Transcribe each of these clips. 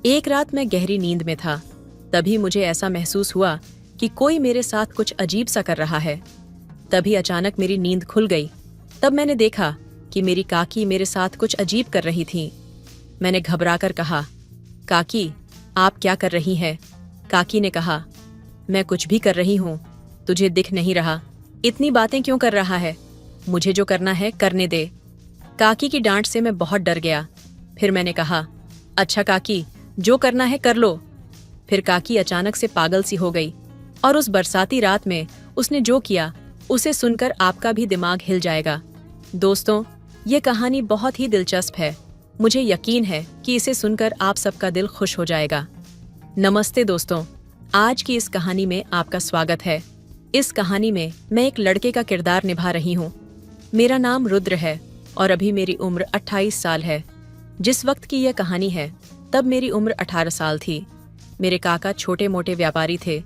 एक रात मैं गहरी नींद में था। तभी मुझे ऐसा महसूस हुआ कि कोई मेरे साथ कुछ अजीब सा कर रहा है। तभी अचानक मेरी नींद खुल गई। तब मैंने देखा कि मेरी काकी मेरे साथ कुछ अजीब कर रही थी। मैंने घबराकर कहा, काकी, आप क्या कर रही हैं? काकी ने कहा, मैं कुछ भी कर रही हूँ, तुझे दिख नहीं रहा? इतनी बातें क्यों कर रहा है? मुझे जो करना है करने दे। काकी की डांट से मैं बहुत डर गया। फिर मैंने कहा, अच्छा काकी, जो करना है कर लो। फिर काकी अचानक से पागल सी हो गई और उस बरसाती रात में उसने जो किया उसे सुनकर आपका भी दिमाग हिल जाएगा। दोस्तों, ये कहानी बहुत ही दिलचस्प है। मुझे यकीन है कि इसे सुनकर आप सबका दिल खुश हो जाएगा। नमस्ते दोस्तों, आज की इस कहानी में आपका स्वागत है। इस कहानी में मैं एक लड़के का किरदार निभा रही हूँ। मेरा नाम रुद्र है और अभी मेरी उम्र 28 साल है। जिस वक्त की यह कहानी है तब मेरी उम्र 18 साल थी। मेरे काका छोटे मोटे व्यापारी थे।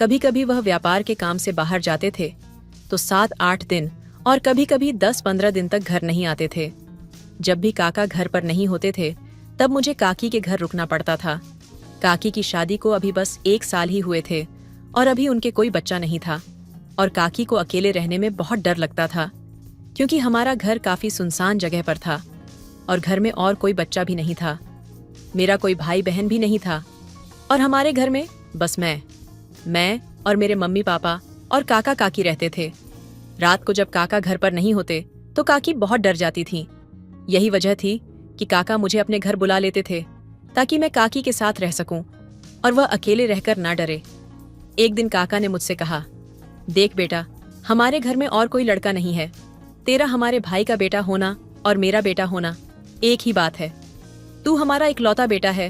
कभी कभी वह व्यापार के काम से बाहर जाते थे तो 7-8 दिन और कभी कभी 10-15 दिन तक घर नहीं आते थे। जब भी काका घर पर नहीं होते थे तब मुझे काकी के घर रुकना पड़ता था। काकी की शादी को अभी बस 1 साल ही हुए थे और अभी उनके कोई बच्चा नहीं था और काकी को अकेले रहने में बहुत डर लगता था क्योंकि हमारा घर काफी सुनसान जगह पर था और घर में और कोई बच्चा भी नहीं था। मेरा कोई भाई बहन भी नहीं था और हमारे घर में बस मैं और मेरे मम्मी पापा और काका काकी रहते थे। रात को जब काका घर पर नहीं होते तो काकी बहुत डर जाती थी। यही वजह थी कि काका मुझे अपने घर बुला लेते थे ताकि मैं काकी के साथ रह सकूं और वह अकेले रहकर ना डरे। एक दिन काका ने मुझसे कहा, देख बेटा, हमारे घर में और कोई लड़का नहीं है। तेरा हमारे भाई का बेटा होना और मेरा बेटा होना एक ही बात है। तू हमारा इकलौता बेटा है।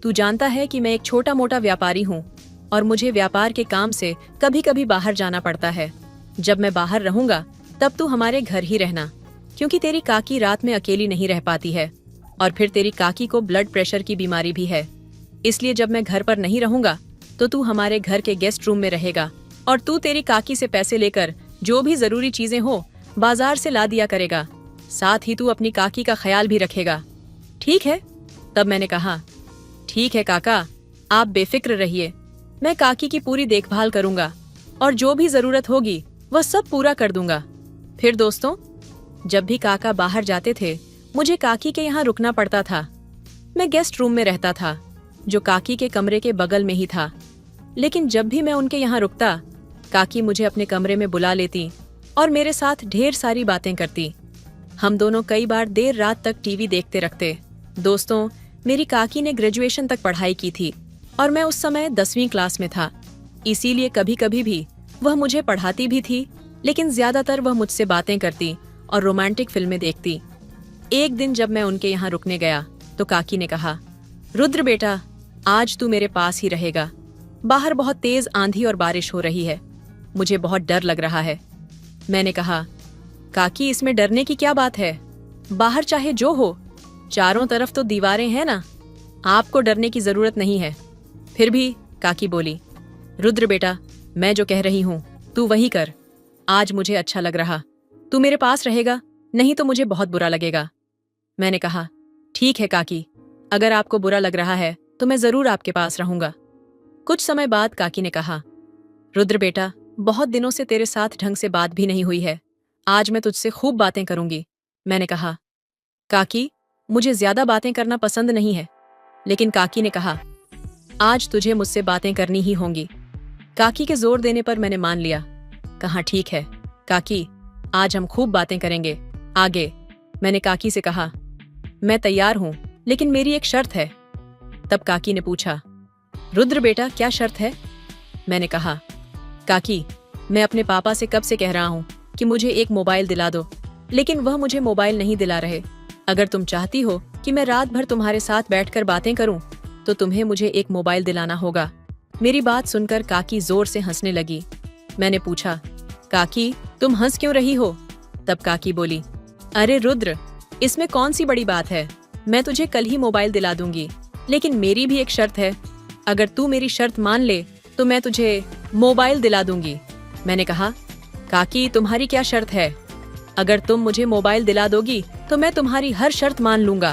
तू जानता है कि मैं एक छोटा मोटा व्यापारी हूँ और मुझे व्यापार के काम से कभी कभी बाहर जाना पड़ता है। जब मैं बाहर रहूंगा तब तू हमारे घर ही रहना, क्योंकि तेरी काकी रात में अकेली नहीं रह पाती है और फिर तेरी काकी को ब्लड प्रेशर की बीमारी भी है। इसलिए जब मैं घर पर नहीं रहूंगा तो तू हमारे घर के गेस्ट रूम में रहेगा और तू तेरी काकी से पैसे लेकर जो भी जरूरी चीजें हो बाजार से ला दिया करेगा। साथ ही तू अपनी काकी का ख्याल भी रखेगा, ठीक है? तब मैंने कहा, ठीक है काका, आप बेफिक्र रहिए। मैं काकी की पूरी देखभाल करूंगा और जो भी जरूरत होगी वह सब पूरा कर दूंगा। फिर दोस्तों, जब भी काका बाहर जाते थे मुझे काकी के यहाँ रुकना पड़ता था। मैं गेस्ट रूम में रहता था जो काकी के कमरे के बगल में ही था। लेकिन जब भी मैं उनके यहाँ रुकता काकी मुझे अपने कमरे में बुला लेती और मेरे साथ ढेर सारी बातें करती। हम दोनों कई बार देर रात तक टीवी देखते रखते। दोस्तों, मेरी काकी ने ग्रेजुएशन तक पढ़ाई की थी और मैं उस समय 10वीं क्लास में था। इसीलिए कभी कभी भी वह मुझे पढ़ाती भी थी, लेकिन ज्यादातर वह मुझसे बातें करती और रोमांटिक फिल्में देखती। एक दिन जब मैं उनके यहाँ रुकने गया तो काकी ने कहा, रुद्र बेटा, आज तू मेरे पास ही रहेगा। बाहर बहुत तेज आंधी और बारिश हो रही है। मुझे बहुत डर लग रहा है। मैंने कहा, काकी, इसमें डरने की क्या बात है? बाहर चाहे जो हो, चारों तरफ तो दीवारें हैं ना, आपको डरने की जरूरत नहीं है। फिर भी काकी बोली, रुद्र बेटा, मैं जो कह रही हूँ तू वही कर। आज मुझे अच्छा लग रहा। तू मेरे पास रहेगा, नहीं तो मुझे बहुत बुरा लगेगा। मैंने कहा, ठीक है काकी, अगर आपको बुरा लग रहा है तो मैं जरूर आपके पास रहूंगा। कुछ समय बाद काकी ने कहा, रुद्र बेटा, बहुत दिनों से तेरे साथ ढंग से बात भी नहीं हुई है। आज मैं तुझसे खूब बातें करूंगी। मैंने कहा, काकी, मुझे ज्यादा बातें करना पसंद नहीं है। लेकिन काकी ने कहा, आज तुझे मुझसे बातें करनी ही होंगी। काकी के जोर देने पर मैंने मान लिया। कहा, ठीक है काकी, आज हम खूब बातें करेंगे। आगे? मैंने काकी से कहा, मैं तैयार हूं, लेकिन मेरी एक शर्त है। तब काकी ने पूछा, रुद्र बेटा, क्या शर्त है? मैंने कहा, काकी, मैं अपने पापा से कब से कह रहा हूँ कि मुझे एक मोबाइल दिला दो, लेकिन वह मुझे मोबाइल नहीं दिला रहे। अगर तुम चाहती हो कि मैं रात भर तुम्हारे साथ बैठकर बातें करूं, तो तुम्हें मुझे एक मोबाइल दिलाना होगा। मेरी बात सुनकर काकी जोर से हंसने लगी। मैंने पूछा, काकी, तुम हंस क्यों रही हो? तब काकी बोली, अरे रुद्र, इसमें कौन सी बड़ी बात है? मैं तुझे कल ही मोबाइल दिला दूंगी, लेकिन मेरी भी एक शर्त है। अगर तू मेरी शर्त मान ले तो मैं तुझे मोबाइल दिला दूंगी। मैंने कहा, काकी, तुम्हारी क्या शर्त है? अगर तुम मुझे मोबाइल दिला दोगी तो मैं तुम्हारी हर शर्त मान लूंगा।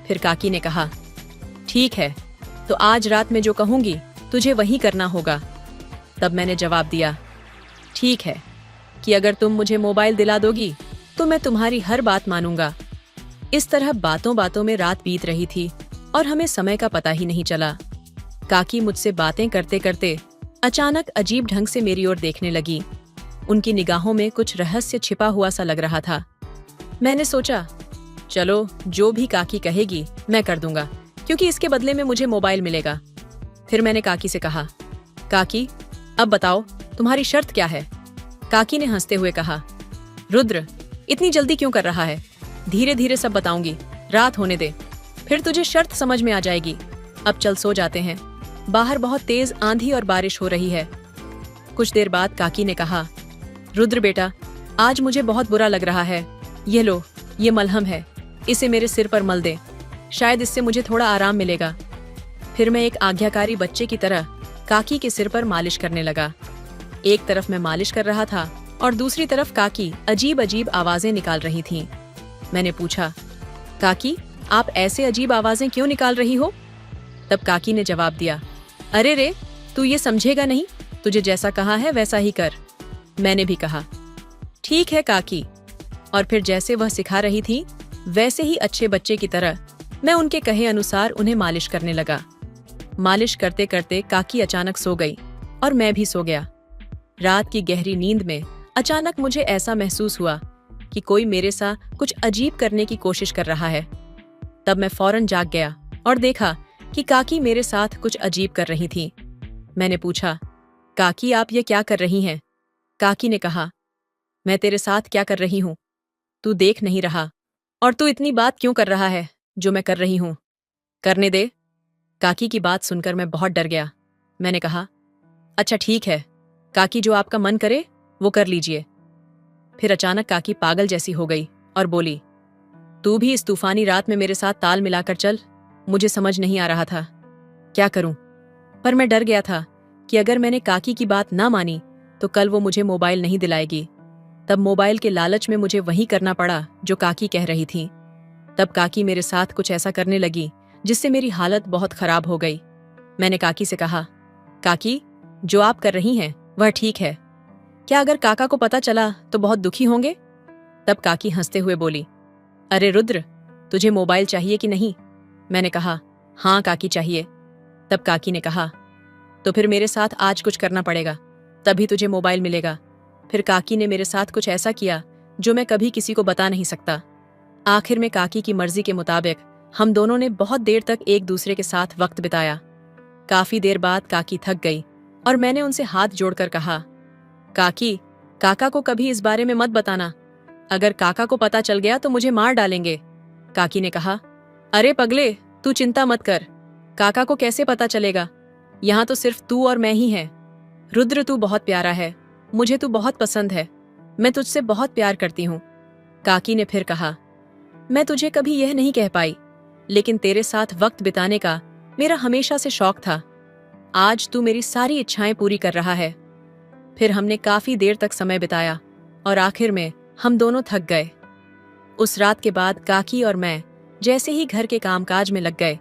फिर काकी ने कहा, ठीक है, तो आज रात में जो कहूंगी तुझे वही करना होगा। तब मैंने जवाब दिया, ठीक है कि अगर तुम मुझे मोबाइल दिला दोगी तो मैं तुम्हारी हर बात मानूंगा। इस तरह बातों बातों में रात बीत रही थी और हमें समय का पता ही नहीं चला। काकी मुझसे बातें करते करते अचानक अजीब ढंग से मेरी ओर देखने लगी। उनकी निगाहों में कुछ रहस्य छिपा हुआ सा लग रहा था। मैंने सोचा, चलो जो भी काकी कहेगी मैं कर दूंगा, क्योंकि इसके बदले में मुझे मोबाइल मिलेगा। फिर मैंने काकी से कहा, काकी अब बताओ तुम्हारी शर्त क्या है? काकी ने हंसते हुए कहा, रुद्र इतनी जल्दी क्यों कर रहा है? धीरे धीरे सब बताऊंगी, रात होने दे, फिर तुझे शर्त समझ में आ जाएगी। अब चल सो जाते हैं, बाहर बहुत तेज आंधी और बारिश हो रही है। कुछ देर बाद काकी ने कहा, रुद्र बेटा आज मुझे बहुत बुरा लग रहा है, ये लो ये मलहम है, इसे मेरे सिर पर मल दे, शायद इससे मुझे थोड़ा आराम मिलेगा। फिर मैं एक आज्ञाकारी बच्चे की तरह काकी के सिर पर मालिश करने लगा। एक तरफ मैं मालिश कर रहा था और दूसरी तरफ काकी अजीब अजीब आवाजें निकाल रही थीं। मैंने पूछा, काकी आप ऐसे अजीब आवाजें क्यों निकाल रही हो? तब काकी ने जवाब दिया, अरे रे तू ये समझेगा नहीं, तुझे जैसा कहा है वैसा ही कर। मैंने भी कहा, ठीक है काकी। और फिर जैसे वह सिखा रही थी वैसे ही अच्छे बच्चे की तरह मैं उनके कहे अनुसार उन्हें मालिश करने लगा। मालिश करते करते काकी अचानक सो गई और मैं भी सो गया। रात की गहरी नींद में अचानक मुझे ऐसा महसूस हुआ कि कोई मेरे साथ कुछ अजीब करने की कोशिश कर रहा है। तब मैं फौरन जाग गया और देखा कि काकी मेरे साथ कुछ अजीब कर रही थी। मैंने पूछा, काकी आप ये क्या कर रही हैं? काकी ने कहा, मैं तेरे साथ क्या कर रही हूँ तू देख नहीं रहा, और तू इतनी बात क्यों कर रहा है जो मैं कर रही हूँ? करने दे। काकी की बात सुनकर मैं बहुत डर गया। मैंने कहा, अच्छा ठीक है काकी, जो आपका मन करे वो कर लीजिए। फिर अचानक काकी पागल जैसी हो गई और बोली, तू भी इस तूफानी रात में मेरे साथ ताल मिलाकर चल। मुझे समझ नहीं आ रहा था क्या करूं, पर मैं डर गया था कि अगर मैंने काकी की बात ना मानी तो कल वो मुझे मोबाइल नहीं दिलाएगी। तब मोबाइल के लालच में मुझे वही करना पड़ा जो काकी कह रही थी। तब काकी मेरे साथ कुछ ऐसा करने लगी जिससे मेरी हालत बहुत खराब हो गई। मैंने काकी से कहा, काकी जो आप कर रही हैं वह ठीक है, क्या अगर काका को पता चला तो बहुत दुखी होंगे? तब काकी हंसते हुए बोली, अरे रुद्र तुझे मोबाइल चाहिए कि नहीं? मैंने कहा, हाँ काकी चाहिए। तब काकी ने कहा, तो फिर मेरे साथ आज कुछ करना पड़ेगा, तभी तुझे मोबाइल मिलेगा। फिर काकी ने मेरे साथ कुछ ऐसा किया जो मैं कभी किसी को बता नहीं सकता। आखिर में काकी की मर्जी के मुताबिक हम दोनों ने बहुत देर तक एक दूसरे के साथ वक्त बिताया। काफी देर बाद काकी थक गई और मैंने उनसे हाथ जोड़कर कहा, काकी काका को कभी इस बारे में मत बताना, अगर काका को पता चल गया तो मुझे मार डालेंगे। काकी ने कहा, अरे पगले तू चिंता मत कर, काका को कैसे पता चलेगा, यहाँ तो सिर्फ तू और मैं ही हैं। रुद्र तू बहुत प्यारा है, मुझे तू बहुत पसंद है, मैं तुझसे बहुत प्यार करती हूँ। काकी ने फिर कहा, मैं तुझे कभी यह नहीं कह पाई, लेकिन तेरे साथ वक्त बिताने का मेरा हमेशा से शौक था। आज तू मेरी सारी इच्छाएं पूरी कर रहा है। फिर हमने काफी देर तक समय बिताया और आखिर में हम दोनों थक गए। उस रात के बाद काकी और मैं जैसे ही घर के कामकाज में लग गए,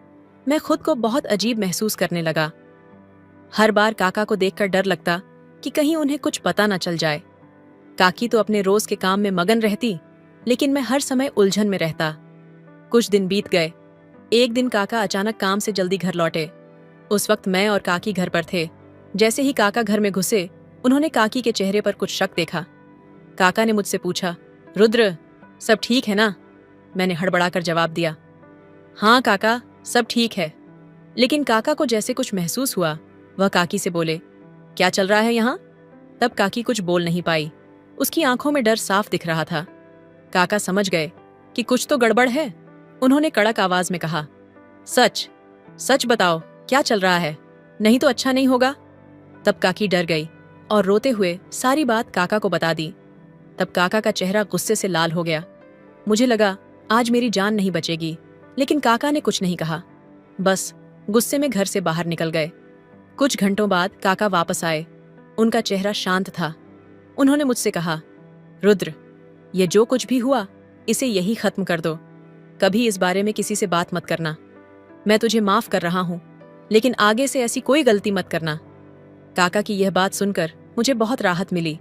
मैं खुद को बहुत अजीब महसूस करने लगा। हर बार काका को देखकर डर लगता कि कहीं उन्हें कुछ पता न चल जाए। काकी तो अपने रोज के काम में मगन रहती, लेकिन मैं हर समय उलझन में रहता। कुछ दिन बीत गए। एक दिन काका अचानक काम से जल्दी घर लौटे। उस वक्त मैं और काकी घर पर थे। जैसे ही काका घर में घुसे, उन्होंने काकी के चेहरे पर कुछ शक देखा। काका ने मुझसे पूछा, रुद्र सब ठीक है ना? मैंने हड़बड़ाकर जवाब दिया, हाँ काका सब ठीक है। लेकिन काका को जैसे कुछ महसूस हुआ। वह काकी से बोले, क्या चल रहा है यहाँ? तब काकी कुछ बोल नहीं पाई, उसकी आंखों में डर साफ दिख रहा था। काका समझ गए कि कुछ तो गड़बड़ है। उन्होंने कड़क आवाज में कहा, सच सच बताओ क्या चल रहा है, नहीं तो अच्छा नहीं होगा। तब काकी डर गई और रोते हुए सारी बात काका को बता दी। तब काका का चेहरा गुस्से से लाल हो गया। मुझे लगा आज मेरी जान नहीं बचेगी, लेकिन काका ने कुछ नहीं कहा, बस गुस्से में घर से बाहर निकल गए। कुछ घंटों बाद काका वापस आए। उनका चेहरा शांत था। उन्होंने मुझसे कहा, रुद्र ये जो कुछ भी हुआ इसे यही खत्म कर दो, कभी इस बारे में किसी से बात मत करना। मैं तुझे माफ कर रहा हूँ, लेकिन आगे से ऐसी कोई गलती मत करना। काका की यह बात सुनकर मुझे बहुत राहत मिली।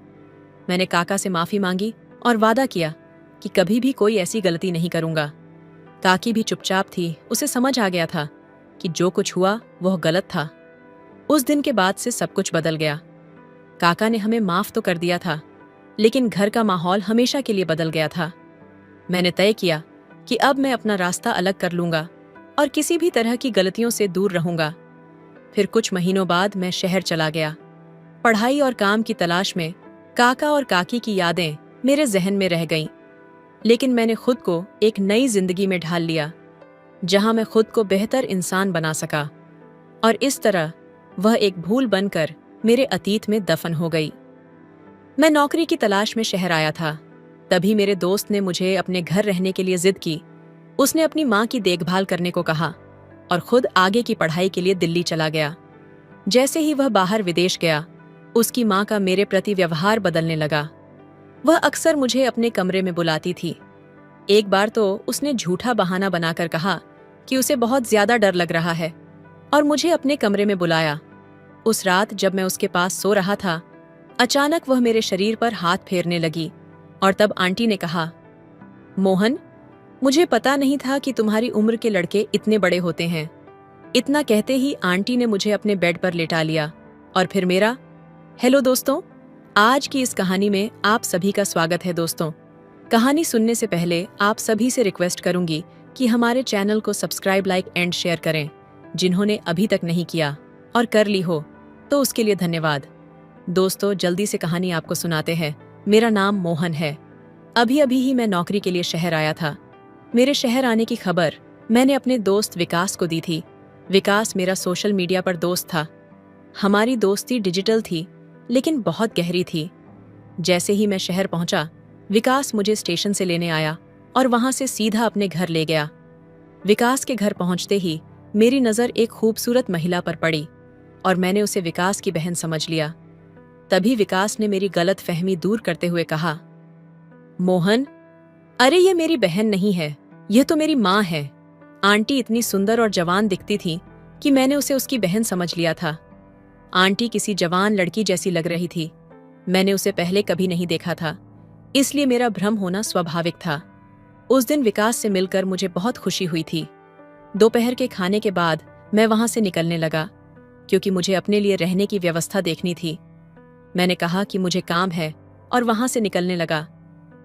मैंने काका से माफी मांगी और वादा किया कि कभी भी कोई ऐसी गलती नहीं करूंगा। काकी भी चुपचाप थी, उसे समझ आ गया था कि जो कुछ हुआ वह गलत था। उस दिन के बाद से सब कुछ बदल गया। काका ने हमें माफ तो कर दिया था, लेकिन घर का माहौल हमेशा के लिए बदल गया था। मैंने तय किया कि अब मैं अपना रास्ता अलग कर लूंगा और किसी भी तरह की गलतियों से दूर रहूंगा। फिर कुछ महीनों बाद मैं शहर चला गया। पढ़ाई और काम की तलाश में काका और काकी की यादें मेरे जहन में रह गईं। लेकिन मैंने खुद को एक नई जिंदगी में ढाल लिया, जहां मैं खुद को बेहतर इंसान बना सका। और इस तरह वह एक भूल बनकर मेरे अतीत में दफन हो गई। मैं नौकरी की तलाश में शहर आया था। तभी मेरे दोस्त ने मुझे अपने घर रहने के लिए जिद की। उसने अपनी माँ की देखभाल करने को कहा और खुद आगे की पढ़ाई के लिए दिल्ली चला गया। जैसे ही वह बाहर विदेश गया, उसकी माँ का मेरे प्रति व्यवहार बदलने लगा। वह अक्सर मुझे अपने कमरे में बुलाती थी। एक बार तो उसने झूठा बहाना बनाकर कहा कि उसे बहुत ज्यादा डर लग रहा है और मुझे अपने कमरे में बुलाया। उस रात जब मैं उसके पास सो रहा था, अचानक वह मेरे शरीर पर हाथ फेरने लगी और तब आंटी ने कहा, मोहन, मुझे पता नहीं था कि तुम्हारी उम्र के लड़के इतने बड़े होते हैं। इतना कहते ही आंटी ने मुझे अपने बेड पर लेटा लिया और फिर मेरा हेलो दोस्तों, आज की इस कहानी में आप सभी का स्वागत है। दोस्तों, कहानी सुनने से पहले आप सभी से रिक्वेस्ट करूंगी कि हमारे चैनल को सब्सक्राइब, लाइक एंड शेयर करें। जिन्होंने अभी तक नहीं किया और कर ली हो तो उसके लिए धन्यवाद। दोस्तों, जल्दी से कहानी आपको सुनाते हैं। मेरा नाम मोहन है। अभी अभी ही मैं नौकरी के लिए शहर आया था। मेरे शहर आने की खबर मैंने अपने दोस्त विकास को दी थी। विकास मेरा सोशल मीडिया पर दोस्त था। हमारी दोस्ती डिजिटल थी, लेकिन बहुत गहरी थी। जैसे ही मैं शहर पहुंचा, विकास मुझे स्टेशन से लेने आया और वहां से सीधा अपने घर ले गया। विकास के घर पहुंचते ही मेरी नज़र एक खूबसूरत महिला पर पड़ी और मैंने उसे विकास की बहन समझ लिया। तभी विकास ने मेरी गलत फहमी दूर करते हुए कहा, मोहन, अरे ये मेरी बहन नहीं है, यह तो मेरी माँ है। आंटी इतनी सुंदर और जवान दिखती थी कि मैंने उसे उसकी बहन समझ लिया था। आंटी किसी जवान लड़की जैसी लग रही थी। मैंने उसे पहले कभी नहीं देखा था, इसलिए मेरा भ्रम होना स्वाभाविक था। उस दिन विकास से मिलकर मुझे बहुत खुशी हुई थी। दोपहर के खाने के बाद मैं वहां से निकलने लगा, क्योंकि मुझे अपने लिए रहने की व्यवस्था देखनी थी। मैंने कहा कि मुझे काम है और वहां से निकलने लगा।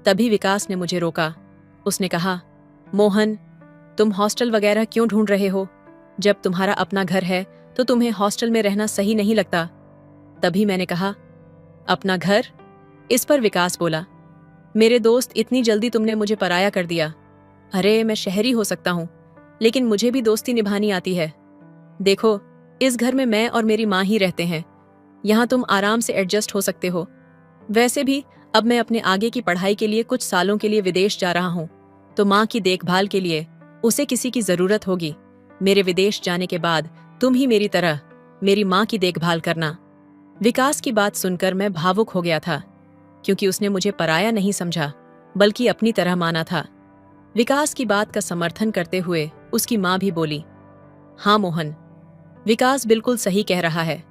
तभी विकास ने मुझे रोका। उसने कहा, मोहन, तुम हॉस्टल वगैरह क्यों ढूंढ रहे हो? जब तुम्हारा अपना घर है तो तुम्हें हॉस्टल में रहना सही नहीं लगता। तभी मैंने कहा, अपना घर? इस पर विकास बोला, मेरे दोस्त, इतनी जल्दी तुमने मुझे पराया कर दिया। अरे मैं शहरी हो सकता हूँ, लेकिन मुझे भी दोस्ती निभानी आती है। देखो, इस घर में मैं और मेरी माँ ही रहते हैं। यहाँ तुम आराम से एडजस्ट हो सकते हो। वैसे भी अब मैं अपने आगे की पढ़ाई के लिए कुछ सालों के लिए विदेश जा रहा हूँ, तो माँ की देखभाल के लिए उसे किसी की जरूरत होगी। मेरे विदेश जाने के बाद तुम ही मेरी तरह मेरी माँ की देखभाल करना। विकास की बात सुनकर मैं भावुक हो गया था, क्योंकि उसने मुझे पराया नहीं समझा, बल्कि अपनी तरह माना था। विकास की बात का समर्थन करते हुए उसकी माँ भी बोली, हाँ मोहन, विकास बिल्कुल सही कह रहा है।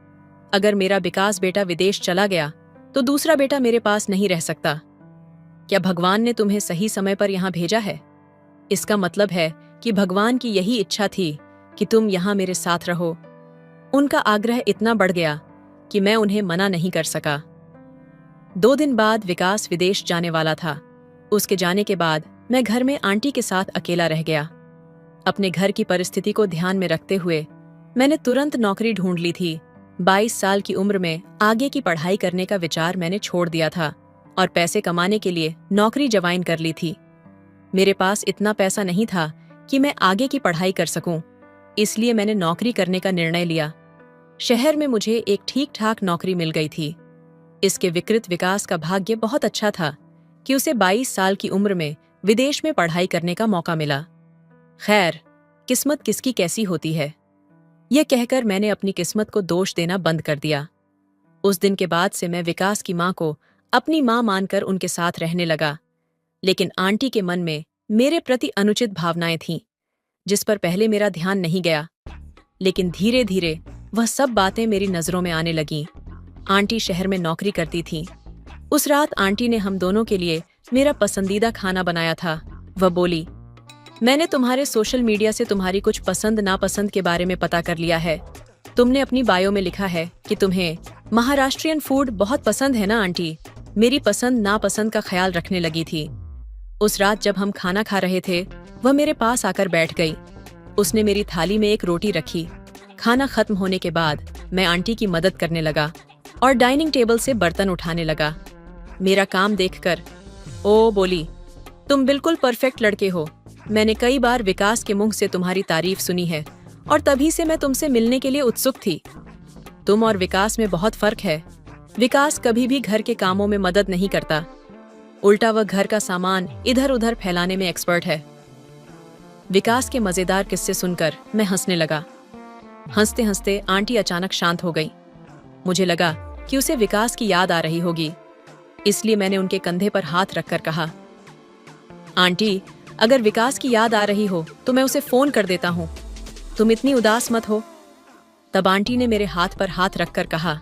अगर मेरा विकास बेटा विदेश चला गया तो दूसरा बेटा मेरे पास नहीं रह सकता। क्या भगवान ने तुम्हें सही समय पर यहाँ भेजा है? इसका मतलब है कि भगवान की यही इच्छा थी कि तुम यहाँ मेरे साथ रहो। उनका आग्रह इतना बढ़ गया कि मैं उन्हें मना नहीं कर सका। 2 दिन बाद विकास विदेश जाने वाला था। उसके जाने के बाद मैं घर में आंटी के साथ अकेला रह गया। अपने घर की परिस्थिति को ध्यान में रखते हुए मैंने तुरंत नौकरी ढूंढ ली थी। 22 साल की उम्र में आगे की पढ़ाई करने का विचार मैंने छोड़ दिया था और पैसे कमाने के लिए नौकरी ज्वाइन कर ली थी। मेरे पास इतना पैसा नहीं था कि मैं आगे की पढ़ाई कर सकूं, इसलिए मैंने नौकरी करने का निर्णय लिया। शहर में मुझे एक ठीक-ठाक नौकरी मिल गई थी। इसके विकृत विकास का भाग्य बहुत अच्छा था कि उसे 22 साल की उम्र में विदेश में पढ़ाई करने का मौका मिला। खैर, किस्मत किसकी कैसी होती है, यह कहकर मैंने अपनी किस्मत को दोष देना बंद कर दिया। उस दिन के बाद से मैं विकास की माँ को अपनी माँ मानकर उनके साथ रहने लगा। लेकिन आंटी के मन में मेरे प्रति अनुचित भावनाएं थीं, जिस पर पहले मेरा ध्यान नहीं गया। लेकिन धीरे धीरे वह सब बातें मेरी नजरों में आने लगीं। आंटी शहर में नौकरी करती थी। उस रात आंटी ने हम दोनों के लिए मेरा पसंदीदा खाना बनाया था। वह बोली, मैंने तुम्हारे सोशल मीडिया से तुम्हारी कुछ पसंद नापसंद के बारे में पता कर लिया है। तुमने अपनी बायो में लिखा है कि तुम्हें महाराष्ट्रियन फूड बहुत पसंद है ना आंटी। मेरी पसंद नापसंद का ख्याल रखने लगी थी। उस रात जब हम खाना खा रहे थे, वह मेरे पास आकर बैठ गई। उसने मेरी थाली में एक रोटी रखी। खाना खत्म होने के बाद मैं आंटी की मदद करने लगा और डाइनिंग टेबल से बर्तन उठाने लगा। मेरा काम देखकर ओ बोली, तुम बिल्कुल परफेक्ट लड़के हो। मैंने कई बार विकास के मुंह से तुम्हारी तारीफ सुनी है और तभी से मैं तुमसे मिलने के लिए उत्सुक थी। तुम और विकास में बहुत फर्क है। विकास कभी भी घर के कामों में मदद नहीं करता, उल्टा वह घर का सामान इधर उधर फैलाने में एक्सपर्ट है। विकास के मजेदार किस्से सुनकर मैं हंसने लगा। हंसते हंसते आंटी अचानक शांत हो गई। मुझे लगा कि उसे विकास की याद आ रही होगी, इसलिए मैंने उनके कंधे पर हाथ रखकर कहा, आंटी, अगर विकास की याद आ रही हो तो मैं उसे फोन कर देता हूँ। तुम इतनी उदास मत हो। तब आंटी ने मेरे हाथ पर हाथ रखकर कहा,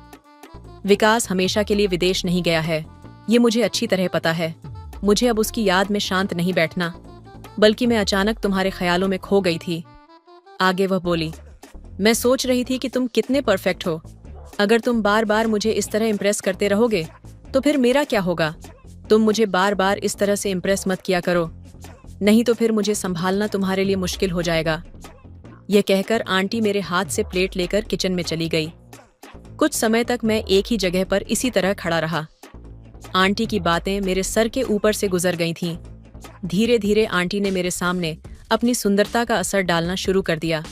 विकास हमेशा के लिए विदेश नहीं गया है, ये मुझे अच्छी तरह पता है। मुझे अब उसकी याद में शांत नहीं बैठना, बल्कि मैं अचानक तुम्हारे ख्यालों में खो गई थी। आगे वह बोली, मैं सोच रही थी कि तुम कितने परफेक्ट हो। अगर तुम बार बार मुझे इस तरह इम्प्रेस करते रहोगे तो फिर मेरा क्या होगा। तुम मुझे बार बार इस तरह से इम्प्रेस मत किया करो, नहीं तो फिर मुझे संभालना तुम्हारे लिए मुश्किल हो जाएगा। यह कहकर आंटी मेरे हाथ से प्लेट लेकर किचन में चली गई। कुछ समय तक मैं एक ही जगह पर इसी तरह खड़ा रहा। आंटी की बातें मेरे सर के ऊपर से गुजर गई थीं। धीरे धीरे आंटी ने मेरे सामने अपनी सुंदरता का असर डालना शुरू कर दिया।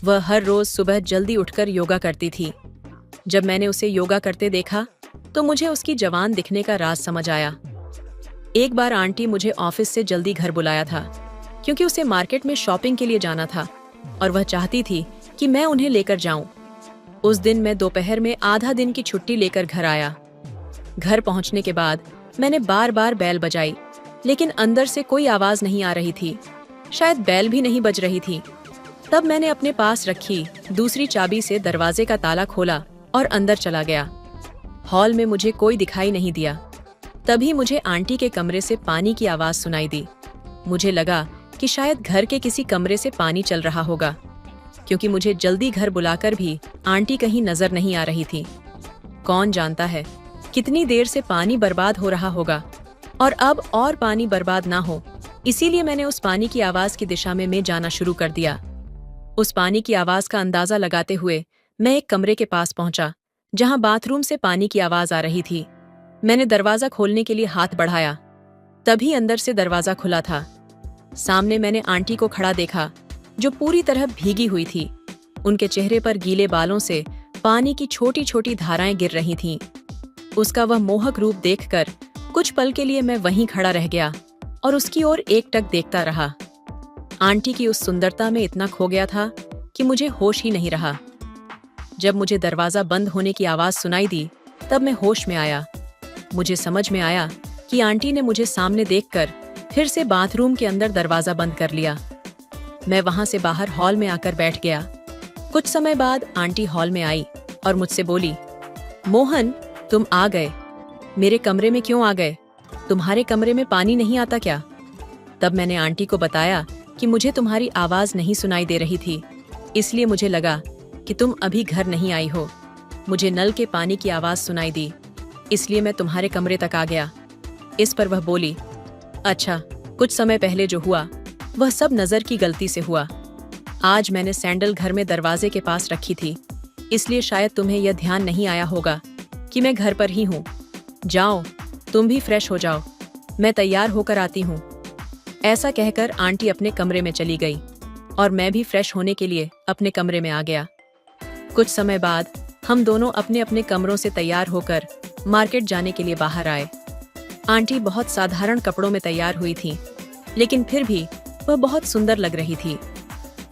वह हर रोज सुबह जल्दी उठकर योगा करती थी। जब मैंने उसे योगा करते देखा तो मुझे उसकी जवान दिखने का राज समझ आया। एक बार आंटी मुझे ऑफिस से जल्दी घर बुलाया था, क्योंकि उसे मार्केट में शॉपिंग के लिए जाना था और वह चाहती थी कि मैं उन्हें लेकर जाऊं। उस दिन मैं दोपहर में आधा दिन की छुट्टी लेकर घर आया। घर पहुंचने के बाद मैंने बार बार बेल बजाई, लेकिन अंदर से कोई आवाज नहीं आ रही थी। शायद बेल भी नहीं बज रही थी। तब मैंने अपने पास रखी दूसरी चाबी से दरवाजे का ताला खोला और अंदर चला गया। हॉल में मुझे कोई दिखाई नहीं दिया। तभी मुझे आंटी के कमरे से पानी की आवाज सुनाई दी। मुझे लगा कि शायद घर के किसी कमरे से पानी चल रहा होगा, क्योंकि मुझे जल्दी घर बुलाकर भी आंटी कहीं नजर नहीं आ रही थी। कौन जानता है कितनी देर से पानी बर्बाद हो रहा होगा और अब और पानी बर्बाद ना हो, इसीलिए मैंने उस पानी की आवाज की दिशा में जाना शुरू कर दिया। उस पानी की आवाज का अंदाजा लगाते हुए मैं एक कमरे के पास पहुंचा, जहां बाथरूम से पानी की आवाज आ रही थी। मैंने दरवाजा खोलने के लिए हाथ बढ़ाया, तभी अंदर से दरवाजा खुला था। सामने मैंने आंटी को खड़ा देखा, जो पूरी तरह भीगी हुई थी। उनके चेहरे पर गीले बालों से पानी की छोटी छोटी धाराएं गिर रही थीं। उसका वह मोहक रूप देखकर कुछ पल के लिए मैं वहीं खड़ा रह गया और उसकी ओर एकटक देखता रहा। आंटी की उस सुंदरता में इतना खो गया था कि मुझे होश ही नहीं रहा। जब मुझे दरवाजा बंद होने की आवाज सुनाई दी, तब मैं होश में आया। मुझे समझ में आया कि आंटी ने मुझे सामने देखकर फिर से बाथरूम के अंदर दरवाजा बंद कर लिया। मैं वहां से बाहर हॉल में आकर बैठ गया। कुछ समय बाद आंटी हॉल में आई और मुझसे बोली, मोहन, तुम आ गए। मेरे कमरे में क्यों आ गए? तुम्हारे कमरे में पानी नहीं आता क्या? तब मैंने आंटी को बताया कि मुझे तुम्हारी आवाज नहीं सुनाई दे रही थी, इसलिए मुझे लगा कि तुम अभी घर नहीं आई हो। मुझे नल के पानी की आवाज सुनाई दी, इसलिए मैं तुम्हारे कमरे तक आ गया। इस पर वह बोली, अच्छा, कुछ समय पहले जो हुआ वह सब नजर की गलती से हुआ। आज मैंने सैंडल घर में दरवाजे के पास रखी थी, इसलिए शायद तुम्हें यह ध्यान नहीं आया होगा कि मैं घर पर ही हूँ। जाओ, तुम भी फ्रेश हो जाओ, मैं तैयार होकर आती हूँ। ऐसा कहकर आंटी अपने कमरे में चली गई और मैं भी फ्रेश होने के लिए अपने कमरे में आ गया। कुछ समय बाद हम दोनों अपने अपने कमरों से तैयार होकर मार्केट जाने के लिए बाहर आए। आंटी बहुत साधारण कपड़ों में तैयार हुई थी, लेकिन फिर भी वह बहुत सुंदर लग रही थी।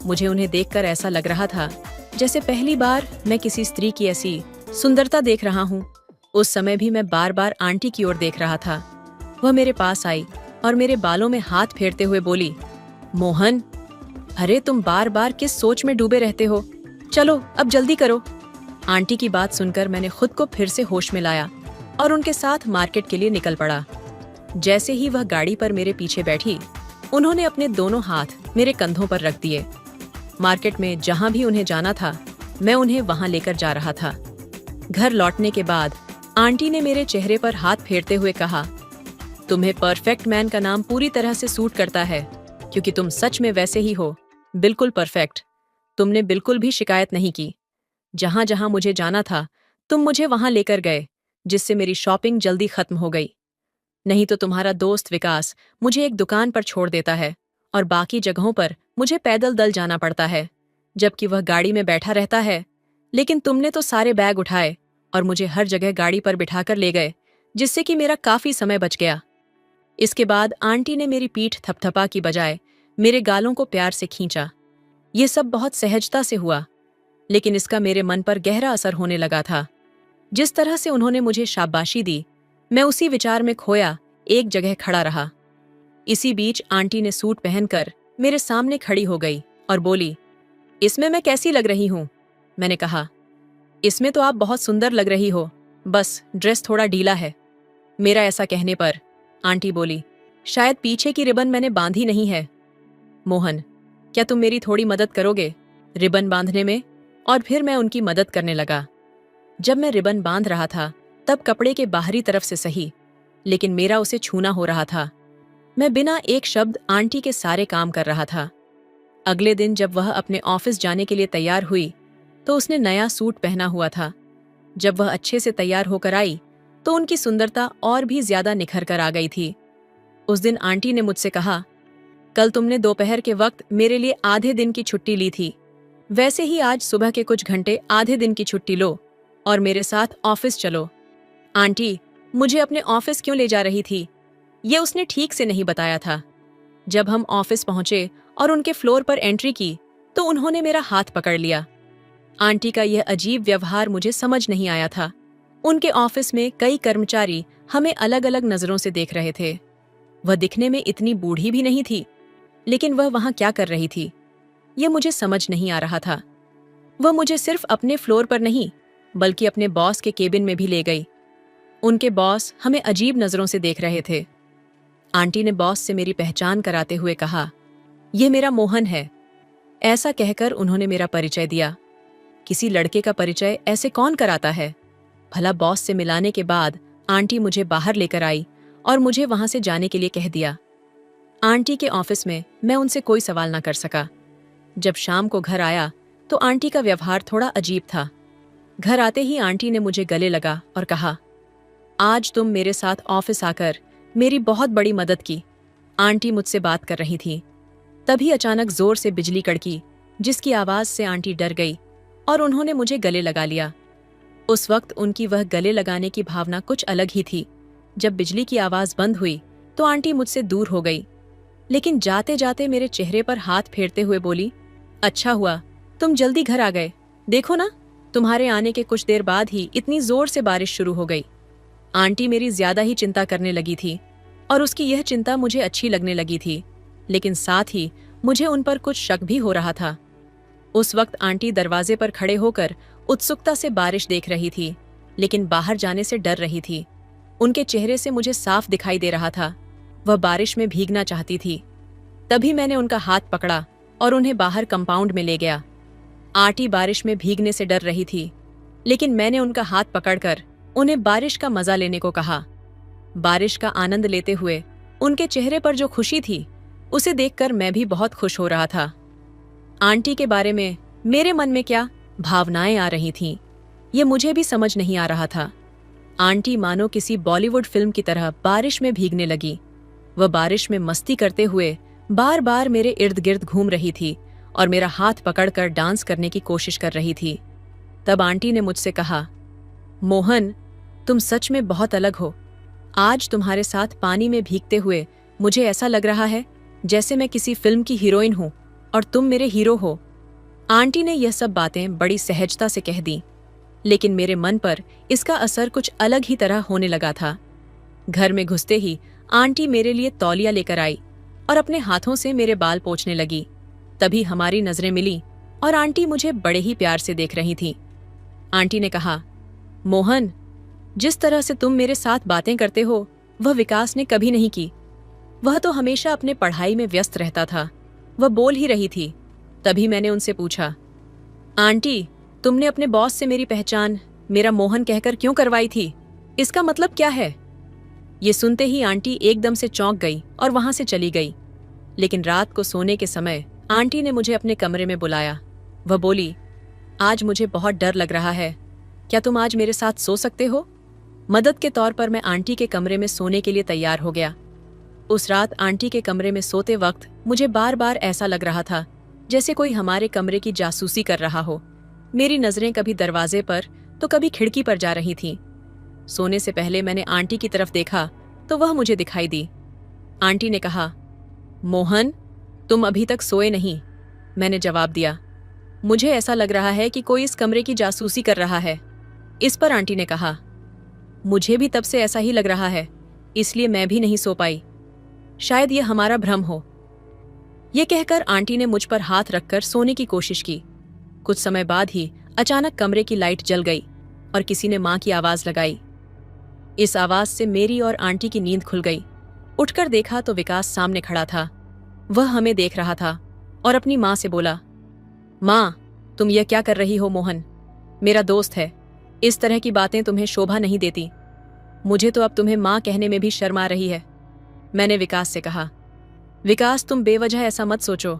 मुझे उन्हें देखकर ऐसा लग रहा था जैसे पहली बार मैं किसी स्त्री की ऐसी सुंदरता देख रहा हूँ। उस समय भी मैं बार बार आंटी की ओर देख रहा था। वह मेरे पास आई और मेरे बालों में हाथ फेरते हुए बोली, मोहन, अरे तुम बार बार किस सोच में डूबे रहते हो, चलो अब जल्दी करो। आंटी की बात सुनकर मैंने खुद को फिर से होश में लाया और उनके साथ मार्केट के लिए निकल पड़ा। जैसे ही वह गाड़ी पर मेरे पीछे बैठी, उन्होंने अपने दोनों हाथ मेरे कंधों पर रख दिए। मार्केट में जहां भी उन्हें जाना था, मैं उन्हें वहां लेकर जा रहा था। घर लौटने के बाद आंटी ने मेरे चेहरे पर हाथ फेरते हुए कहा, तुम्हें परफेक्ट मैन का नाम पूरी तरह से सूट करता है, क्योंकि तुम सच में वैसे ही हो, बिल्कुल परफेक्ट। तुमने बिल्कुल भी शिकायत नहीं की। जहां जहां मुझे जाना था, तुम मुझे वहां लेकर गए, जिससे मेरी शॉपिंग जल्दी खत्म हो गई। नहीं तो तुम्हारा दोस्त विकास मुझे एक दुकान पर छोड़ देता है और बाकी जगहों पर मुझे पैदल दल जाना पड़ता है, जबकि वह गाड़ी में बैठा रहता है। लेकिन तुमने तो सारे बैग उठाए और मुझे हर जगह गाड़ी पर बिठाकर ले गए, जिससे कि मेरा काफी समय बच गया। इसके बाद आंटी ने मेरी पीठ थपथपा की बजाय मेरे गालों को प्यार से खींचा। ये सब बहुत सहजता से हुआ, लेकिन इसका मेरे मन पर गहरा असर होने लगा था। जिस तरह से उन्होंने मुझे शाबाशी दी, मैं उसी विचार में खोया एक जगह खड़ा रहा। इसी बीच आंटी ने सूट पहनकर मेरे सामने खड़ी हो गई और बोली, इसमें मैं कैसी लग रही हूं? मैंने कहा, इसमें तो आप बहुत सुंदर लग रही हो, बस ड्रेस थोड़ा ढीला है। मेरा ऐसा कहने पर आंटी बोली, शायद पीछे की रिबन मैंने बांधी नहीं है। मोहन, क्या तुम मेरी थोड़ी मदद करोगे रिबन बांधने में? और फिर मैं उनकी मदद करने लगा। जब मैं रिबन बांध रहा था, तब कपड़े के बाहरी तरफ से सही, लेकिन मेरा उसे छूना हो रहा था। मैं बिना एक शब्द आंटी के सारे काम कर रहा था। अगले दिन जब वह अपने ऑफिस जाने के लिए तैयार हुई, तो उसने नया सूट पहना हुआ था। जब वह अच्छे से तैयार होकर आई, तो उनकी सुंदरता और भी ज्यादा निखर कर आ गई थी। उस दिन आंटी ने मुझसे कहा, कल तुमने दोपहर के वक्त मेरे लिए आधे दिन की छुट्टी ली थी, वैसे ही आज सुबह के कुछ घंटे आधे दिन की छुट्टी लो और मेरे साथ ऑफिस चलो। आंटी, मुझे अपने ऑफिस क्यों ले जा रही थी, ये उसने ठीक से नहीं बताया था। जब हम ऑफिस पहुंचे और उनके फ्लोर पर एंट्री की, तो उन्होंने मेरा हाथ पकड़ लिया। आंटी का यह अजीब व्यवहार मुझे समझ नहीं आया था। उनके ऑफिस में कई कर्मचारी हमें अलग अलग नजरों से देख रहे थे। वह दिखने में इतनी बूढ़ी भी नहीं थी, लेकिन वह वहां क्या कर रही थी, यह मुझे समझ नहीं आ रहा था। वह मुझे सिर्फ अपने फ्लोर पर नहीं, बल्कि अपने बॉस के केबिन में भी ले गई। उनके बॉस हमें अजीब नजरों से देख रहे थे। आंटी ने बॉस से मेरी पहचान कराते हुए कहा, यह मेरा मोहन है। ऐसा कहकर उन्होंने मेरा परिचय दिया। किसी लड़के का परिचय ऐसे कौन कराता है? भला बॉस से मिलाने के बाद आंटी मुझे बाहर लेकर आई और मुझे वहां से जाने के लिए कह दिया। आंटी के ऑफिस में मैं उनसे कोई सवाल ना कर सका। जब शाम को घर आया, तो आंटी का व्यवहार थोड़ा अजीब था। घर आते ही आंटी ने मुझे गले लगा और कहा, आज तुम मेरे साथ ऑफिस आकर मेरी बहुत बड़ी मदद की। आंटी मुझसे बात कर रही थी। तभी अचानक जोर से बिजली कड़की, जिसकी आवाज से आंटी डर गई और उन्होंने मुझे गले लगा लिया। उस वक्त उनकी वह गले लगाने की भावना कुछ अलग ही थी। जब बिजली की आवाज बंद हुई, तो आंटी मुझसे दूर हो गई, लेकिन जाते जाते मेरे चेहरे पर हाथ फेरते हुए बोली, अच्छा हुआ तुम जल्दी घर आ गए। देखो ना, तुम्हारे आने के कुछ देर बाद ही इतनी जोर से बारिश शुरू हो गई। आंटी मेरी ज्यादा ही चिंता करने लगी थी और उसकी यह चिंता मुझे अच्छी लगने लगी थी, लेकिन साथ ही मुझे उन पर कुछ शक भी हो रहा था। उस वक्त आंटी दरवाजे पर खड़े होकर उत्सुकता से बारिश देख रही थी, लेकिन बाहर जाने से डर रही थी। उनके चेहरे से मुझे साफ दिखाई दे रहा था, वह बारिश में भीगना चाहती थी। तभी मैंने उनका हाथ पकड़ा और उन्हें बाहर कंपाउंड में ले गया। आंटी बारिश में भीगने से डर रही थी, लेकिन मैंने उनका हाथ पकड़कर उन्हें बारिश का मजा लेने को कहा। बारिश का आनंद लेते हुए उनके चेहरे पर जो खुशी थी, उसे देखकर मैं भी बहुत खुश हो रहा था। आंटी के बारे में मेरे मन में क्या भावनाएं आ रही थीं, ये मुझे भी समझ नहीं आ रहा था। आंटी मानो किसी बॉलीवुड फिल्म की तरह बारिश में भीगने लगी। वह बारिश में मस्ती करते हुए बार बार मेरे इर्द गिर्द घूम रही थी और मेरा हाथ पकड़कर डांस करने की कोशिश कर रही थी। तब आंटी ने मुझसे कहा, मोहन, तुम सच में बहुत अलग हो। आज तुम्हारे साथ पानी में भीगते हुए मुझे ऐसा लग रहा है जैसे मैं किसी फिल्म की हीरोइन हूं और तुम मेरे हीरो हो। आंटी ने यह सब बातें बड़ी सहजता से कह दी, लेकिन मेरे मन पर इसका असर कुछ अलग ही तरह होने लगा था। घर में घुसते ही आंटी मेरे लिए तौलिया लेकर आई और अपने हाथों से मेरे बाल पोंछने लगी। तभी हमारी नजरें मिली और आंटी मुझे बड़े ही प्यार से देख रही थी। आंटी ने कहा, मोहन, जिस तरह से तुम मेरे साथ बातें करते हो वह विकास ने कभी नहीं की। वह तो हमेशा अपने पढ़ाई में व्यस्त रहता था। वह बोल ही रही थी। तभी मैंने उनसे पूछा, आंटी, तुमने अपने बॉस से मेरी पहचान मेरा मोहन कहकर क्यों करवाई थी? इसका मतलब क्या है? ये सुनते ही आंटी एकदम से चौंक गई और वहां से चली गई। लेकिन रात को सोने के समय आंटी ने मुझे अपने कमरे में बुलाया। वह बोली, आज मुझे बहुत डर लग रहा है, क्या तुम आज मेरे साथ सो सकते हो? मदद के तौर पर मैं आंटी के कमरे में सोने के लिए तैयार हो गया। उस रात आंटी के कमरे में सोते वक्त मुझे बार बार ऐसा लग रहा था जैसे कोई हमारे कमरे की जासूसी कर रहा हो। मेरी नजरें कभी दरवाजे पर तो कभी खिड़की पर जा रही थीं। सोने से पहले मैंने आंटी की तरफ देखा तो वह मुझे दिखाई दी। आंटी ने कहा, मोहन, तुम अभी तक सोए नहीं। मैंने जवाब दिया, मुझे ऐसा लग रहा है कि कोई इस कमरे की जासूसी कर रहा है। इस पर आंटी ने कहा, मुझे भी तब से ऐसा ही लग रहा है, इसलिए मैं भी नहीं सो पाई। शायद यह हमारा भ्रम हो। यह कहकर आंटी ने मुझ पर हाथ रखकर सोने की कोशिश की। कुछ समय बाद ही अचानक कमरे की लाइट जल गई और किसी ने मां की आवाज लगाई। इस आवाज से मेरी और आंटी की नींद खुल गई। उठकर देखा तो विकास सामने खड़ा था। वह हमें देख रहा था और अपनी मां से बोला, मां, तुम यह क्या कर रही हो? मोहन मेरा दोस्त है, इस तरह की बातें तुम्हें शोभा नहीं देती। मुझे तो अब तुम्हें मां कहने में भी शर्म आ रही है। मैंने विकास से कहा, विकास, तुम बेवजह ऐसा मत सोचो।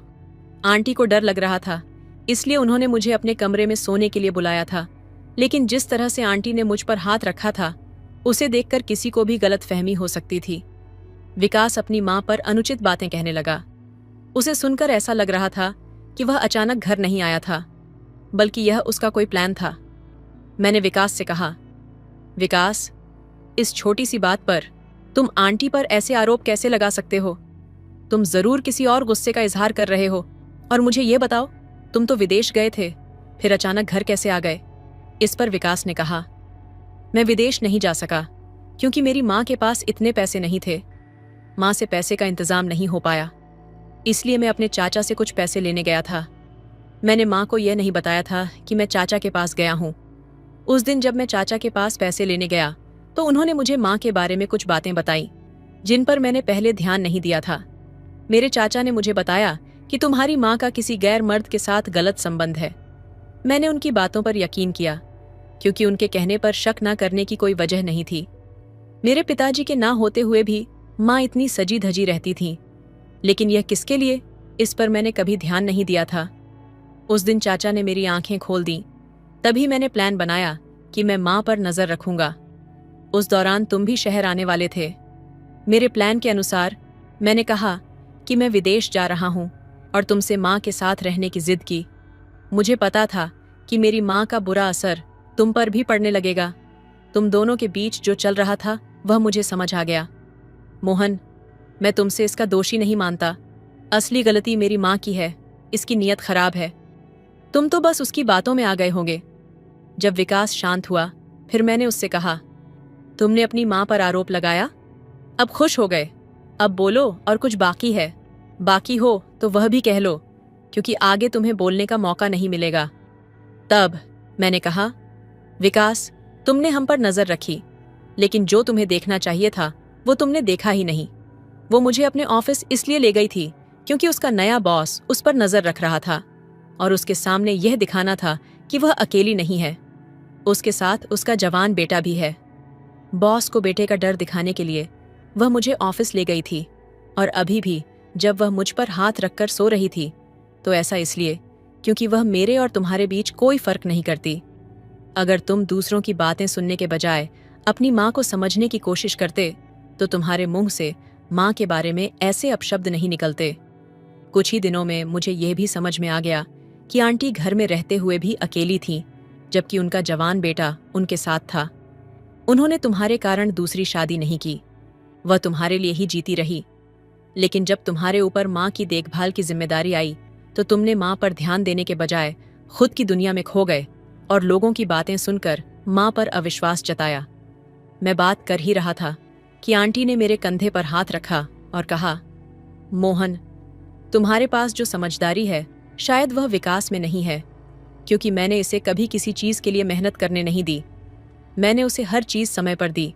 आंटी को डर लग रहा था, इसलिए उन्होंने मुझे अपने कमरे में सोने के लिए बुलाया था। लेकिन जिस तरह से आंटी ने मुझ पर हाथ रखा था, उसे देखकर किसी को भी गलतफहमी हो सकती थी। विकास अपनी मां पर अनुचित बातें कहने लगा। उसे सुनकर ऐसा लग रहा था कि वह अचानक घर नहीं आया था, बल्कि यह उसका कोई प्लान था। मैंने विकास से कहा, विकास, इस छोटी सी बात पर तुम आंटी पर ऐसे आरोप कैसे लगा सकते हो? तुम जरूर किसी और गुस्से का इजहार कर रहे हो। और मुझे ये बताओ, तुम तो विदेश गए थे, फिर अचानक घर कैसे आ गए? इस पर विकास ने कहा, मैं विदेश नहीं जा सका क्योंकि मेरी मां के पास इतने पैसे नहीं थे। मां से पैसे का इंतजाम नहीं हो पाया, इसलिए मैं अपने चाचा से कुछ पैसे लेने गया था। मैंने मां को यह नहीं बताया था कि मैं चाचा के पास गया हूं। उस दिन जब मैं चाचा के पास पैसे लेने गया तो उन्होंने मुझे मां के बारे में कुछ बातें बताई जिन पर मैंने पहले ध्यान नहीं दिया था। मेरे चाचा ने मुझे बताया कि तुम्हारी मां का किसी गैर मर्द के साथ गलत संबंध है। मैंने उनकी बातों पर यकीन किया क्योंकि उनके कहने पर शक न करने की कोई वजह नहीं थी। मेरे पिताजी के ना होते हुए भी मां इतनी सजी धजी रहती थी, लेकिन यह किसके लिए, इस पर मैंने कभी ध्यान नहीं दिया था। उस दिन चाचा ने मेरी आंखें खोल दी। तभी मैंने प्लान बनाया कि मैं मां पर नजर रखूंगा। उस दौरान तुम भी शहर आने वाले थे। मेरे प्लान के अनुसार मैंने कहा कि मैं विदेश जा रहा हूं और तुमसे मां के साथ रहने की जिद की। मुझे पता था कि मेरी मां का बुरा असर तुम पर भी पड़ने लगेगा। तुम दोनों के बीच जो चल रहा था वह मुझे समझ आ गया। मोहन, मैं तुमसे इसका दोषी नहीं मानता। असली गलती मेरी मां की है, इसकी नीयत खराब है। तुम तो बस उसकी बातों में आ गए होंगे। जब विकास शांत हुआ, फिर मैंने उससे कहा, तुमने अपनी मां पर आरोप लगाया, अब खुश हो गए। अब बोलो और कुछ बाकी है। बाकी हो तो वह भी कह लो, क्योंकि आगे तुम्हें बोलने का मौका नहीं मिलेगा। तब मैंने कहा, विकास, तुमने हम पर नजर रखी, लेकिन जो तुम्हें देखना चाहिए था वो तुमने देखा ही नहीं। वो मुझे अपने ऑफिस इसलिए ले गई थी क्योंकि उसका नया बॉस उस पर नजर रख रहा था और उसके सामने यह दिखाना था कि वह अकेली नहीं है, उसके साथ उसका जवान बेटा भी है। बॉस को बेटे का डर दिखाने के लिए वह मुझे ऑफिस ले गई थी, और अभी भी जब वह मुझ पर हाथ रखकर सो रही थी तो ऐसा इसलिए क्योंकि वह मेरे और तुम्हारे बीच कोई फर्क नहीं करती। अगर तुम दूसरों की बातें सुनने के बजाय अपनी मां को समझने की कोशिश करते तो तुम्हारे मुंह से मां के बारे में ऐसे अपशब्द नहीं निकलते। कुछ ही दिनों में मुझे यह भी समझ में आ गया कि आंटी घर में रहते हुए भी अकेली थीं, जबकि उनका जवान बेटा उनके साथ था। उन्होंने तुम्हारे कारण दूसरी शादी नहीं की, वह तुम्हारे लिए ही जीती रही। लेकिन जब तुम्हारे ऊपर मां की देखभाल की जिम्मेदारी आई तो तुमने मां पर ध्यान देने के बजाय खुद की दुनिया में खो गए और लोगों की बातें सुनकर मां पर अविश्वास जताया। मैं बात कर ही रहा था कि आंटी ने मेरे कंधे पर हाथ रखा और कहा, मोहन, तुम्हारे पास जो समझदारी है शायद वह विकास में नहीं है, क्योंकि मैंने इसे कभी किसी चीज के लिए मेहनत करने नहीं दी। मैंने उसे हर चीज समय पर दी,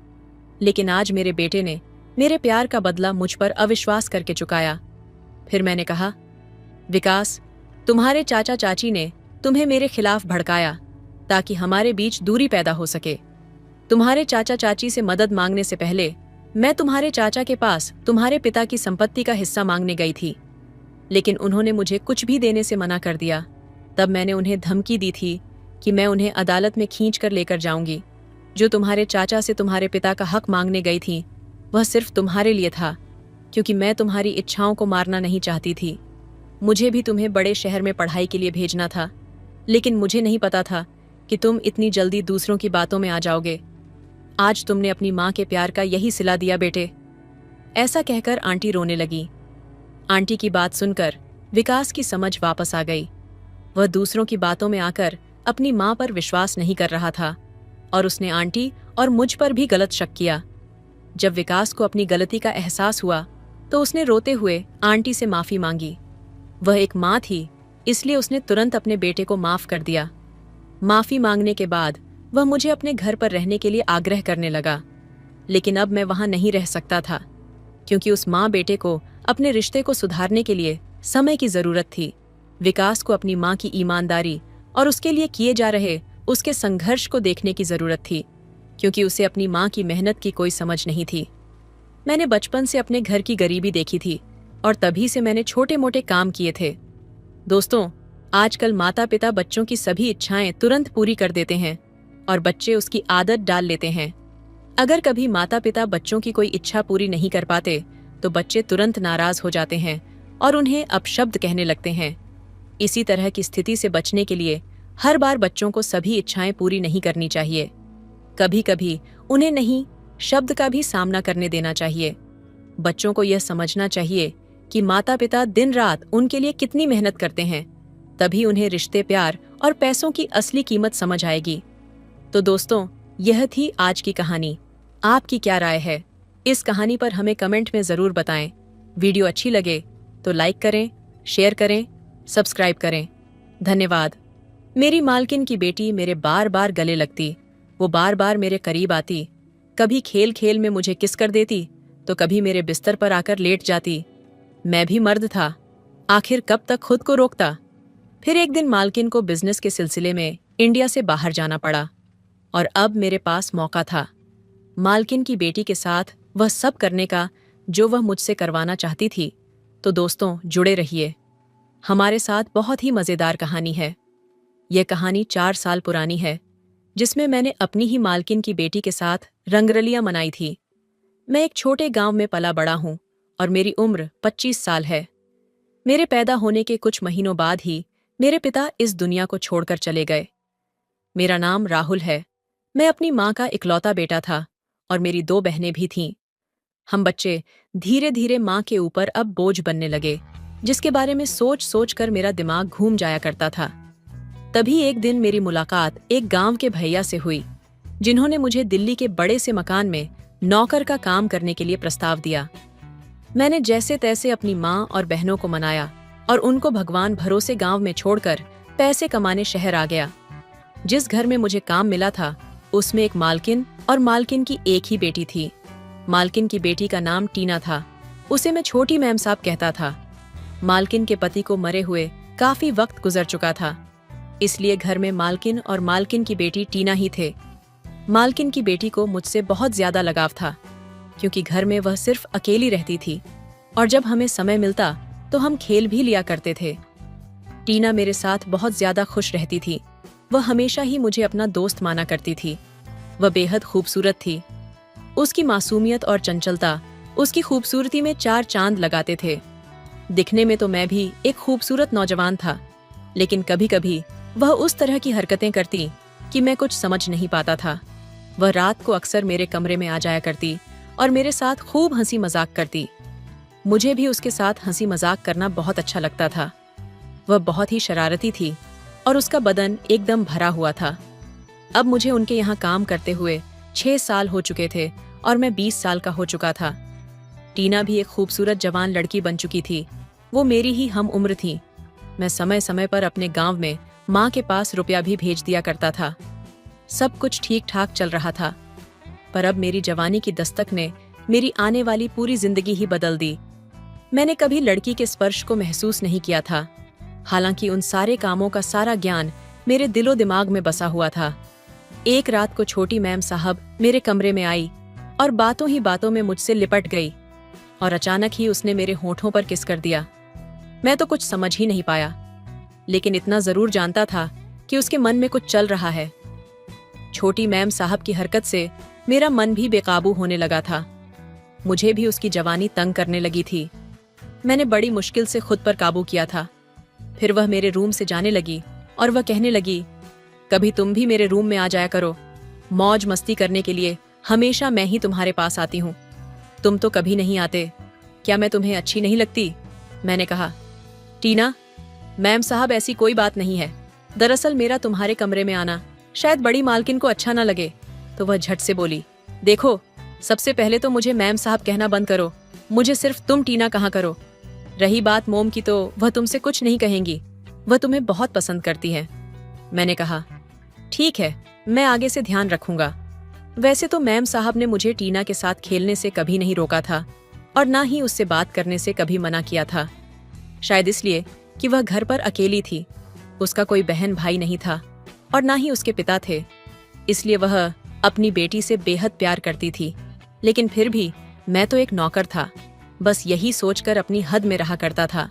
लेकिन आज मेरे बेटे ने मेरे प्यार का बदला मुझ पर अविश्वास करके चुकाया। फिर मैंने कहा, विकास, तुम्हारे चाचा चाची ने तुम्हें मेरे खिलाफ भड़काया ताकि हमारे बीच दूरी पैदा हो सके। तुम्हारे चाचा चाची से मदद मांगने से पहले मैं तुम्हारे चाचा के पास तुम्हारे पिता की संपत्ति का हिस्सा मांगने गई थी, लेकिन उन्होंने मुझे कुछ भी देने से मना कर दिया। तब मैंने उन्हें धमकी दी थी कि मैं उन्हें अदालत में खींच कर लेकर जाऊंगी। जो तुम्हारे चाचा से तुम्हारे पिता का हक मांगने गई थी वह सिर्फ तुम्हारे लिए था, क्योंकि मैं तुम्हारी इच्छाओं को मारना नहीं चाहती थी। मुझे भी तुम्हें बड़े शहर में पढ़ाई के लिए भेजना था, लेकिन मुझे नहीं पता था कि तुम इतनी जल्दी दूसरों की बातों में आ जाओगे। आज तुमने अपनी माँ के प्यार का यही सिला दिया बेटे। ऐसा कहकर आंटी रोने लगी। आंटी की बात सुनकर विकास की समझ वापस आ गई। वह दूसरों की बातों में आकर अपनी माँ पर विश्वास नहीं कर रहा था और उसने आंटी और मुझ पर भी गलत शक किया। जब विकास को अपनी गलती का एहसास हुआ तो उसने रोते हुए आंटी से माफी मांगी। वह एक माँ थी, इसलिए उसने तुरंत अपने बेटे को माफ कर दिया। माफी मांगने के बाद वह मुझे अपने घर पर रहने के लिए आग्रह करने लगा, लेकिन अब मैं वहां नहीं रह सकता था, क्योंकि उस माँ बेटे को अपने रिश्ते को सुधारने के लिए समय की जरूरत थी। विकास को अपनी माँ की ईमानदारी और उसके लिए किए जा रहे उसके संघर्ष को देखने की जरूरत थी, क्योंकि उसे अपनी माँ की मेहनत की कोई समझ नहीं थी। मैंने बचपन से अपने घर की गरीबी देखी थी और तभी से मैंने छोटे मोटे काम किए थे। दोस्तों, आजकल माता पिता बच्चों की सभी इच्छाएं तुरंत पूरी कर देते हैं और बच्चे उसकी आदत डाल लेते हैं। अगर कभी माता पिता बच्चों की कोई इच्छा पूरी नहीं कर पाते तो बच्चे तुरंत नाराज हो जाते हैं और उन्हें अपशब्द कहने लगते हैं। इसी तरह की स्थिति से बचने के लिए हर बार बच्चों को सभी इच्छाएं पूरी नहीं करनी चाहिए। कभी कभी उन्हें नहीं शब्द का भी सामना करने देना चाहिए। बच्चों को यह समझना चाहिए कि माता पिता दिन रात उनके लिए कितनी मेहनत करते हैं, तभी उन्हें रिश्ते, प्यार और पैसों की असली कीमत समझ आएगी। तो दोस्तों, यह थी आज की कहानी। आपकी क्या राय है इस कहानी पर हमें कमेंट में जरूर बताएं। वीडियो अच्छी लगे तो लाइक करें, शेयर करें, सब्सक्राइब करें। धन्यवाद। मेरी मालकिन की बेटी मेरे बार बार गले लगती, वो बार बार मेरे करीब आती, कभी खेल खेल में मुझे किस कर देती तो कभी मेरे बिस्तर पर आकर लेट जाती। मैं भी मर्द था, आखिर कब तक खुद को रोकता। फिर एक दिन मालकिन को बिजनेस के सिलसिले में इंडिया से बाहर जाना पड़ा और अब मेरे पास मौका था मालकिन की बेटी के साथ वह सब करने का जो वह मुझसे करवाना चाहती थी। तो दोस्तों, जुड़े रहिए, हमारे साथ बहुत ही मज़ेदार कहानी है। यह कहानी 4 साल पुरानी है, जिसमें मैंने अपनी ही मालकिन की बेटी के साथ रंगरलियां मनाई थी। मैं एक छोटे गांव में पला बड़ा हूं और मेरी उम्र 25 साल है। मेरे पैदा होने के कुछ महीनों बाद ही मेरे पिता इस दुनिया को छोड़कर चले गए। मेरा नाम राहुल है। मैं अपनी माँ का इकलौता बेटा था और मेरी 2 बहनें भी थीं। हम बच्चे धीरे धीरे माँ के ऊपर अब बोझ बनने लगे, जिसके बारे में सोच सोच कर मेरा दिमाग घूम जाया करता था। तभी एक दिन मेरी मुलाकात एक गांव के भैया से हुई, जिन्होंने मुझे दिल्ली के बड़े से मकान में नौकर का काम करने के लिए प्रस्ताव दिया। मैंने जैसे तैसे अपनी माँ और बहनों को मनाया और उनको भगवान भरोसे गांव में छोड़कर पैसे कमाने शहर आ गया। जिस घर में मुझे काम मिला था उसमें एक मालकिन और मालकिन की एक ही बेटी थी। मालकिन की बेटी का नाम टीना था। उसे मैं छोटी मैम साहब कहता था। मालकिन के पति को मरे हुए काफी वक्त गुजर चुका था, इसलिए घर में मालकिन और मालकिन की बेटी टीना ही थे। मालकिन की बेटी को मुझसे बहुत ज्यादा लगाव था, क्योंकि घर में वह सिर्फ अकेली रहती थी और जब हमें समय मिलता तो हम खेल भी लिया करते थे। टीना मेरे साथ बहुत ज्यादा खुश रहती थी। वह हमेशा ही मुझे अपना दोस्त माना करती थी। वह बेहद खूबसूरत थी। उसकी मासूमियत और चंचलता उसकी खूबसूरती में 4 चांद लगाते थे। दिखने में तो मैं भी एक खूबसूरत नौजवान था, लेकिन कभी कभी वह उस तरह की हरकतें करती कि मैं कुछ समझ नहीं पाता था। वह रात को अक्सर मेरे कमरे में आ जाया करती और मेरे साथ खूब हंसी मजाक करती। मुझे भी उसके साथ हंसी मजाक करना बहुत अच्छा लगता था। वह बहुत ही शरारती थी और उसका बदन एकदम भरा हुआ था। अब मुझे उनके यहाँ काम करते हुए 6 साल हो चुके थे और मैं 20 साल का हो चुका था। टीना भी एक खूबसूरत जवान लड़की बन चुकी थी। वो मेरी ही हम उम्र थी। मैं समय समय पर अपने गांव में माँ के पास रुपया भी भेज दिया करता था। सब कुछ ठीक ठाक चल रहा था। पर अब मेरी जवानी की दस्तक ने मेरी आने वाली पूरी जिंदगी ही बदल दी। मैंने कभी लड़की के स्पर्श को महसूस नहीं किया था, हालांकि उन सारे कामों का सारा ज्ञान मेरे दिलो दिमाग में बसा हुआ था। एक रात को छोटी मैम साहब मेरे कमरे में आई और बातों ही बातों में मुझसे लिपट गई और अचानक ही उसने मेरे होठों पर किस कर दिया। मैं तो कुछ समझ ही नहीं पाया, लेकिन इतना जरूर जानता था कि उसके मन में कुछ चल रहा है। छोटी मैम साहब की हरकत से मेरा मन भी बेकाबू होने लगा था। मुझे भी उसकी जवानी तंग करने लगी थी। मैंने बड़ी मुश्किल से खुद पर काबू किया था। फिर वह मेरे रूम से जाने लगी और वह कहने लगी, कभी तुम भी मेरे रूम में आ जाया करो। मौज मस्ती करने के लिए हमेशा मैं ही तुम्हारे पास आती हूँ। तुम तो कभी नहीं आते। क्या मैं तुम्हें अच्छी नहीं लगती? मैंने कहा। टीना, मैम साहब ऐसी कोई बात नहीं है। दरअसल मेरा तुम्हारे कमरे में आना शायद बड़ी मालकिन को अच्छा ना लगे। तो वह झट से बोली, देखो, सबसे पहले तो मुझे मैम साहब कहना बंद करो। मुझे सिर्फ तुम टीना कहा करो। रही बात मोम की, तो वह तुमसे कुछ नहीं कहेंगी। वह तुम्हें बहुत पसंद करती है। मैंने कहा, ठीक है, मैं आगे से ध्यान रखूंगा। वैसे तो मैम साहब ने मुझे टीना के साथ खेलने से कभी नहीं रोका था और ना ही उससे बात करने से कभी मना किया था। शायद इसलिए कि वह घर पर अकेली थी। उसका कोई बहन भाई नहीं था और ना ही उसके पिता थे। इसलिए वह अपनी बेटी से बेहद प्यार करती थी। लेकिन फिर भी मैं तो एक नौकर था, बस यही सोचकर अपनी हद में रहा करता था।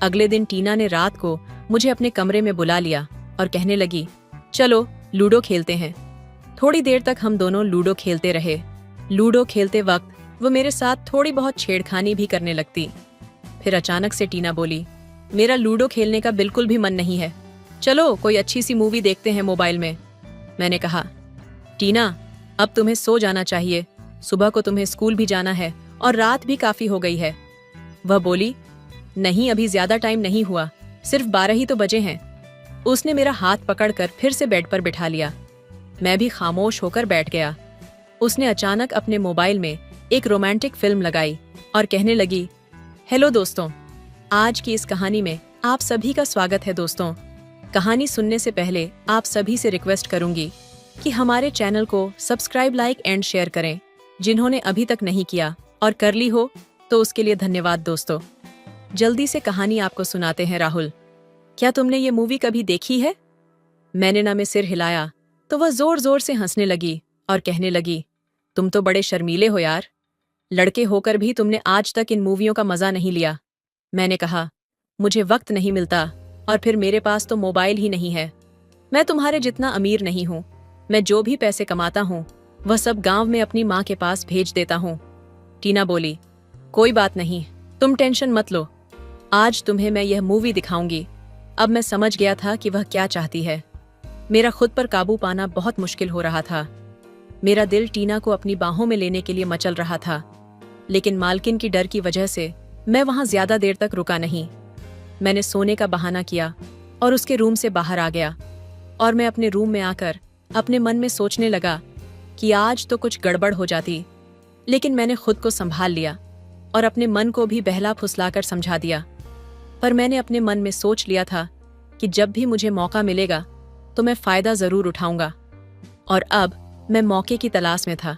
अगले दिन टीना ने रात को मुझे अपने कमरे में बुला लिया और कहने लगी, चलो लूडो खेलते हैं। थोड़ी देर तक हम दोनों लूडो खेलते रहे। लूडो खेलते वक्त वो मेरे साथ थोड़ी बहुत छेड़खानी भी करने लगती। फिर अचानक से टीना बोली, मेरा लूडो खेलने का बिल्कुल भी मन नहीं है। चलो कोई अच्छी सी मूवी देखते हैं मोबाइल में। मैंने कहा, टीना, अब तुम्हें सो जाना चाहिए। सुबह को तुम्हें स्कूल भी जाना है और रात भी काफी हो गई है। वह बोली, नहीं, अभी ज्यादा टाइम नहीं हुआ, सिर्फ 12 ही तो बजे हैं। उसने मेरा हाथ पकड़कर फिर से बेड पर बिठा लिया। मैं भी खामोश होकर बैठ गया। उसने अचानक अपने मोबाइल में एक रोमांटिक फिल्म लगाई और कहने लगी, हेलो दोस्तों, आज की इस कहानी में आप सभी का स्वागत है। दोस्तों, कहानी सुनने से पहले आप सभी से रिक्वेस्ट करूंगी कि हमारे चैनल को सब्सक्राइब, लाइक एंड शेयर करें। जिन्होंने अभी तक नहीं किया और कर ली हो तो उसके लिए धन्यवाद। दोस्तों, जल्दी से कहानी आपको सुनाते हैं। राहुल, क्या तुमने ये मूवी कभी देखी है? मैंने ना में सिर हिलाया तो वह जोर जोर से हंसने लगी और कहने लगी, तुम तो बड़े शर्मीले हो यार। लड़के होकर भी तुमने आज तक इन मूवियों का मजा नहीं लिया। मैंने कहा, मुझे वक्त नहीं मिलता और फिर मेरे पास तो मोबाइल ही नहीं है। मैं तुम्हारे जितना अमीर नहीं हूँ। मैं जो भी पैसे कमाता हूँ वह सब गांव में अपनी माँ के पास भेज देता हूँ। टीना बोली, कोई बात नहीं, तुम टेंशन मत लो। आज तुम्हें मैं यह मूवी दिखाऊंगी। अब मैं समझ गया था कि वह क्या चाहती है। मेरा खुद पर काबू पाना बहुत मुश्किल हो रहा था। मेरा दिल टीना को अपनी बाहों में लेने के लिए मचल रहा था, लेकिन मालकिन की डर की वजह से मैं वहां ज्यादा देर तक रुका नहीं। मैंने सोने का बहाना किया और उसके रूम से बाहर आ गया और मैं अपने रूम में आकर अपने मन में सोचने लगा कि आज तो कुछ गड़बड़ हो जाती। लेकिन मैंने खुद को संभाल लिया और अपने मन को भी बहला फुसलाकर समझा दिया। पर मैंने अपने मन में सोच लिया था कि जब भी मुझे मौका मिलेगा तो मैं फायदा जरूर उठाऊंगा। और अब मैं मौके की तलाश में था,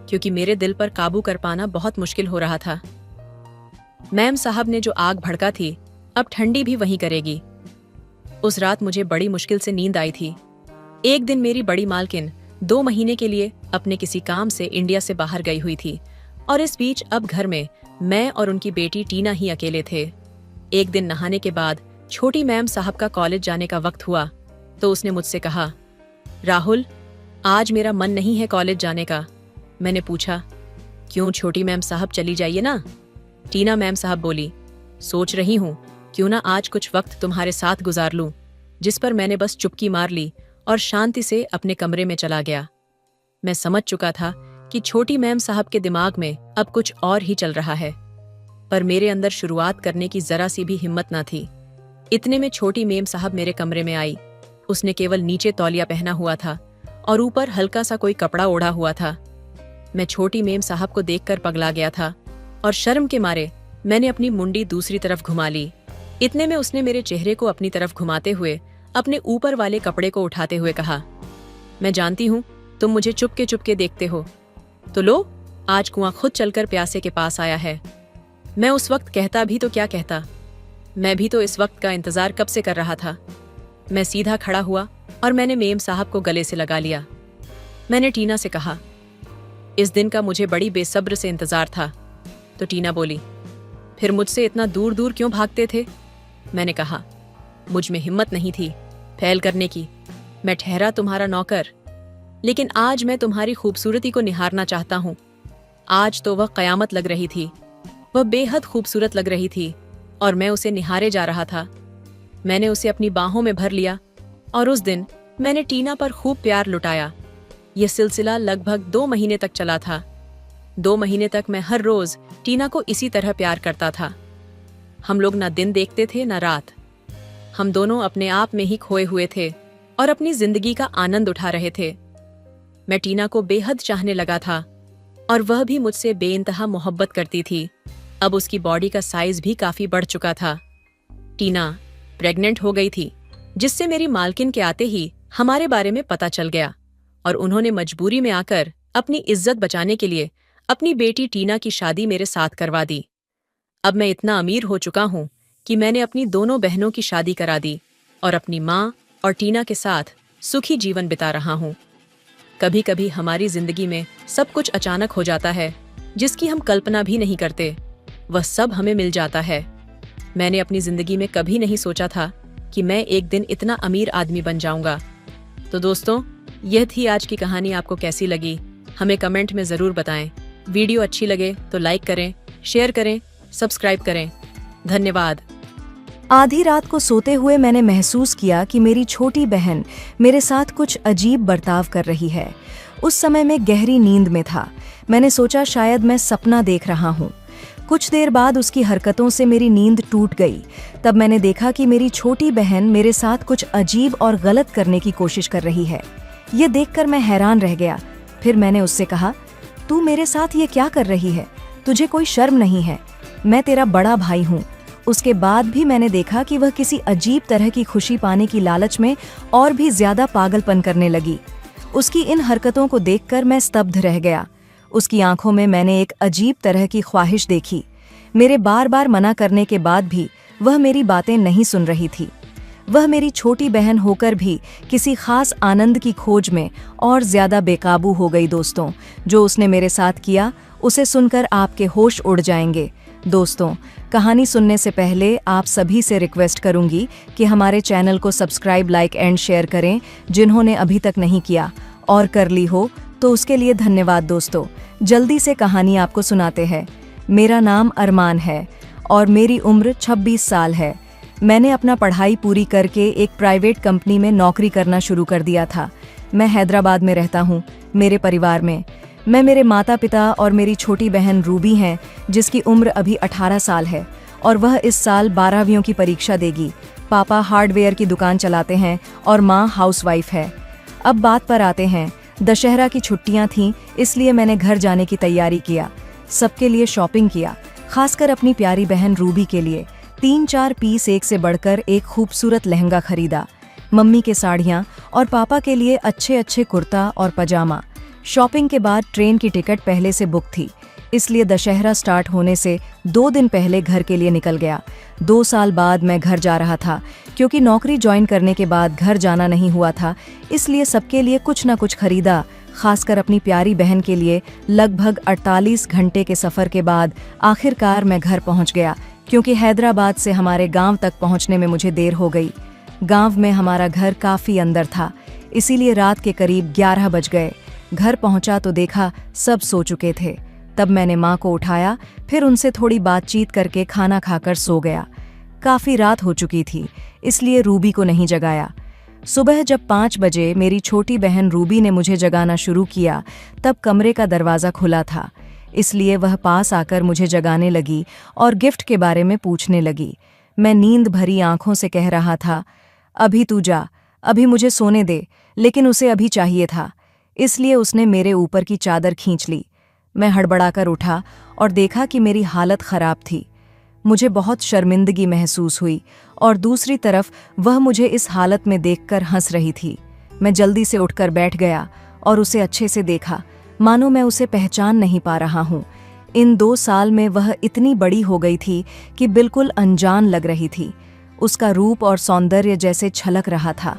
क्योंकि मेरे दिल पर काबू कर पाना बहुत मुश्किल हो रहा था। मैम साहब ने जो आग भड़का थी, अब ठंडी भी वहीं करेगी। उस रात मुझे बड़ी मुश्किल से नींद आई थी। एक दिन मेरी बड़ी मालकिन 2 महीने के लिए अपने किसी काम से इंडिया से बाहर गई हुई थी और इस बीच अब घर में मैं और उनकी बेटी टीना ही अकेले थे। एक दिन नहाने के बाद छोटी मैम साहब का कॉलेज जाने का वक्त हुआ तो उसने मुझसे कहा, राहुल, आज मेरा मन नहीं है कॉलेज जाने का। मैंने पूछा, क्यों छोटी मैम साहब, चली जाइए ना। टीना मैम साहब बोली, सोच रही हूँ क्यों ना आज कुछ वक्त तुम्हारे साथ गुजार लूं। जिस पर मैंने बस चुपकी मार ली और शांति से अपने कमरे में चला गया। मैं समझ चुका था कि छोटी मैम साहब के दिमाग में अब कुछ और ही चल रहा है, पर मेरे अंदर शुरुआत करने की जरा सी भी हिम्मत न थी। इतने में छोटी मैम साहब मेरे कमरे में आई। उसने केवल नीचे तौलिया पहना हुआ था और ऊपर हल्का सा कोई कपड़ा ओढ़ा हुआ था। मैं छोटी मैम साहब को देखकर पगला गया था और शर्म के मारे मैंने अपनी मुंडी दूसरी तरफ घुमा ली। इतने में उसने मेरे चेहरे को अपनी तरफ घुमाते हुए अपने ऊपर वाले कपड़े को उठाते हुए कहा, मैं जानती हूँ तुम मुझे चुपके चुपके देखते हो, तो लो आज कुआं खुद चलकर प्यासे के पास आया है। मैं उस वक्त कहता भी तो क्या कहता, मैं भी तो इस वक्त का इंतजार कब से कर रहा था। मैं सीधा खड़ा हुआ और मैंने मेम साहब को गले से लगा लिया। मैंने टीना से कहा, इस दिन का मुझे बड़ी बेसब्र से इंतजार था। तो टीना बोली, फिर मुझसे इतना दूर दूर क्यों भागते थे? मैंने कहा, मुझ में हिम्मत नहीं थी फैल करने की। मैं ठहरा तुम्हारा नौकर, लेकिन आज मैं तुम्हारी खूबसूरती को निहारना चाहता हूँ। आज तो वह कयामत लग रही थी, वह बेहद खूबसूरत लग रही थी और मैं उसे निहारे जा रहा था। मैंने उसे अपनी बाहों में भर लिया और उस दिन मैंने टीना पर खूब प्यार लुटाया। यह सिलसिला लगभग 2 महीने तक चला था। 2 महीने तक मैं हर रोज टीना को इसी तरह प्यार करता था। हम लोग ना दिन देखते थे ना रात। हम दोनों अपने आप में ही खोए हुए थे और अपनी जिंदगी का आनंद उठा रहे थे। मैं टीना को बेहद चाहने लगा था और वह भी मुझसे बेइंतहा मोहब्बत करती थी। अब उसकी बॉडी का साइज भी काफी बढ़ चुका था। टीना प्रेग्नेंट हो गई थी, जिससे मेरी मालकिन के आते ही हमारे बारे में पता चल गया और उन्होंने मजबूरी में आकर अपनी इज्जत बचाने के लिए अपनी बेटी टीना की शादी मेरे साथ करवा दी। अब मैं इतना अमीर हो चुका हूं कि मैंने अपनी दोनों बहनों की शादी करा दी और अपनी माँ और टीना के साथ सुखी जीवन बिता रहा हूं। कभी कभी हमारी जिंदगी में सब कुछ अचानक हो जाता है, जिसकी हम कल्पना भी नहीं करते। वह सब हमें मिल जाता है। मैंने अपनी जिंदगी में कभी नहीं सोचा था कि मैं एक दिन इतना अमीर आदमी बन जाऊंगा। तो दोस्तों, यह थी आज की कहानी। आपको कैसी लगी हमें कमेंट में जरूर बताएं। वीडियो अच्छी लगे तो लाइक करें, शेयर करें, सब्सक्राइब करें। धन्यवाद। आधी रात को सोते हुए मैंने महसूस किया कि मेरी छोटी बहन मेरे साथ कुछ अजीब बर्ताव कर रही है। उस समय मैं गहरी नींद में था। मैंने सोचा शायद मैं सपना देख रहा हूँ। कुछ देर बाद उसकी हरकतों से मेरी नींद टूट गई। तब मैंने देखा कि मेरी छोटी बहन मेरे साथ कुछ अजीब और गलत करने की कोशिश कर रही है। ये देखकर मैं हैरान रह गया। फिर मैंने उससे कहा, तू मेरे साथ ये क्या कर रही है? तुझे कोई शर्म नहीं है? मैं तेरा बड़ा भाई हूँ। उसके बाद भी मैंने देखा कि वह किसी अजीब तरह की खुशी पाने की लालच में और भी ज्यादा पागलपन करने लगी। उसकी इन हरकतों को देखकर मैं स्तब्ध रह गया। उसकी आंखों में मैंने एक अजीब तरह की ख्वाहिश देखी। मेरे बार बार मना करने के बाद भी वह मेरी बातें नहीं सुन रही थी। वह मेरी छोटी बहन होकर भी किसी खास आनंद की खोज में और ज्यादा बेकाबू हो गई। दोस्तों, जो उसने मेरे साथ किया उसे सुनकर आपके होश उड़ जाएंगे। दोस्तों, कहानी सुनने से पहले आप सभी से रिक्वेस्ट करूंगी कि हमारे चैनल को सब्सक्राइब, लाइक एंड शेयर करें जिन्होंने अभी तक नहीं किया, और कर ली हो तो उसके लिए धन्यवाद। दोस्तों, जल्दी से कहानी आपको सुनाते हैं। मेरा नाम अरमान है और मेरी उम्र 26 साल है। मैंने अपना पढ़ाई पूरी करके एक प्राइवेट कंपनी में नौकरी करना शुरू कर दिया था। मैं हैदराबाद में रहता हूँ। मेरे परिवार में मैं, मेरे माता पिता और मेरी छोटी बहन रूबी हैं, जिसकी उम्र अभी 18 साल है और वह इस साल 12वीं की परीक्षा देगी। पापा हार्डवेयर की दुकान चलाते हैं और माँ हाउसवाइफ है। अब बात पर आते हैं। दशहरा की छुट्टियां थीं, इसलिए मैंने घर जाने की तैयारी किया। सबके लिए शॉपिंग किया, खासकर अपनी प्यारी बहन रूबी के लिए। 3-4 पीस एक से बढ़कर एक खूबसूरत लहंगा खरीदा। मम्मी के साड़ियाँ और पापा के लिए अच्छे अच्छे कुर्ता और पजामा। शॉपिंग के बाद ट्रेन की टिकट पहले से बुक थी, इसलिए दशहरा स्टार्ट होने से 2 दिन पहले घर के लिए निकल गया। 2 साल बाद मैं घर जा रहा था, क्योंकि नौकरी ज्वाइन करने के बाद घर जाना नहीं हुआ था, इसलिए सबके लिए कुछ न कुछ खरीदा। खासकर अपनी प्यारी बहन के लिए लगभग 48 घंटे के सफ़र के बाद आखिरकार मैं घर पहुंच गया, क्योंकि हैदराबाद से हमारे गांव तक पहुंचने में मुझे देर हो गई। गांव में हमारा घर काफ़ी अंदर था, इसीलिए रात के करीब 11 बज गए। घर पहुंचा तो देखा सब सो चुके थे। तब मैंने माँ को उठाया, फिर उनसे थोड़ी बातचीत करके खाना खाकर सो गया। काफ़ी रात हो चुकी थी, इसलिए रूबी को नहीं जगाया। सुबह जब 5 बजे मेरी छोटी बहन रूबी ने मुझे जगाना शुरू किया, तब कमरे का दरवाज़ा खुला था, इसलिए वह पास आकर मुझे जगाने लगी और गिफ्ट के बारे में पूछने लगी। मैं नींद भरी आंखों से कह रहा था, अभी तू जा, अभी मुझे सोने दे, लेकिन उसे अभी चाहिए था, इसलिए उसने मेरे ऊपर की चादर खींच ली। मैं हड़बड़ाकर उठा और देखा कि मेरी हालत खराब थी। मुझे बहुत शर्मिंदगी महसूस हुई और दूसरी तरफ वह मुझे इस हालत में देखकर हंस रही थी। मैं जल्दी से उठकर बैठ गया और उसे अच्छे से देखा, मानो मैं उसे पहचान नहीं पा रहा हूँ। इन 2 साल में वह इतनी बड़ी हो गई थी कि बिल्कुल अनजान लग रही थी। उसका रूप और सौंदर्य जैसे छलक रहा था।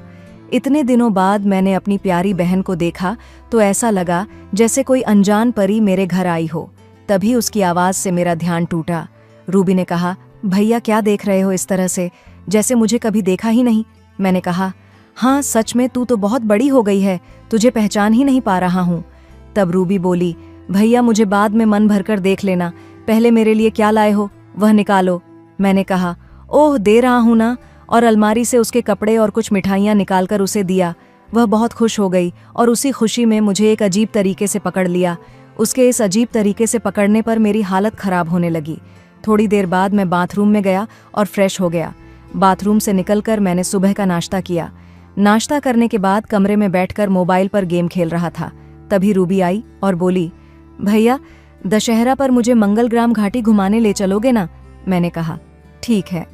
इतने दिनों बाद मैंने अपनी प्यारी बहन को देखा तो ऐसा लगा जैसे कोई अनजान परी मेरे घर आई हो। तभी उसकी आवाज़ से मेरा ध्यान टूटा। रूबी ने कहा, भैया क्या देख रहे हो इस तरह से, जैसे मुझे कभी देखा ही नहीं। मैंने कहा, हाँ सच में तू तो बहुत बड़ी हो गई है, तुझे पहचान ही नहीं पा रहा हूँ। तब रूबी बोली, भैया मुझे बाद में मन भरकर देख लेना, पहले मेरे लिए क्या लाए हो वह निकालो। मैंने कहा, ओह दे रहा हूँ ना, और अलमारी से उसके कपड़े और कुछ मिठाइयाँ निकालकर उसे दिया। वह बहुत खुश हो गई और उसी खुशी में मुझे एक अजीब तरीके से पकड़ लिया। उसके इस अजीब तरीके से पकड़ने पर मेरी हालत खराब होने लगी। थोड़ी देर बाद मैं बाथरूम में गया और फ्रेश हो गया। बाथरूम से निकलकर मैंने सुबह का नाश्ता किया। नाश्ता करने के बाद कमरे में बैठकर मोबाइल पर गेम खेल रहा था। तभी रूबी आई और बोली, भैया दशहरा पर मुझे मंगलग्राम घाटी घुमाने ले चलोगे ना। मैंने कहा, ठीक है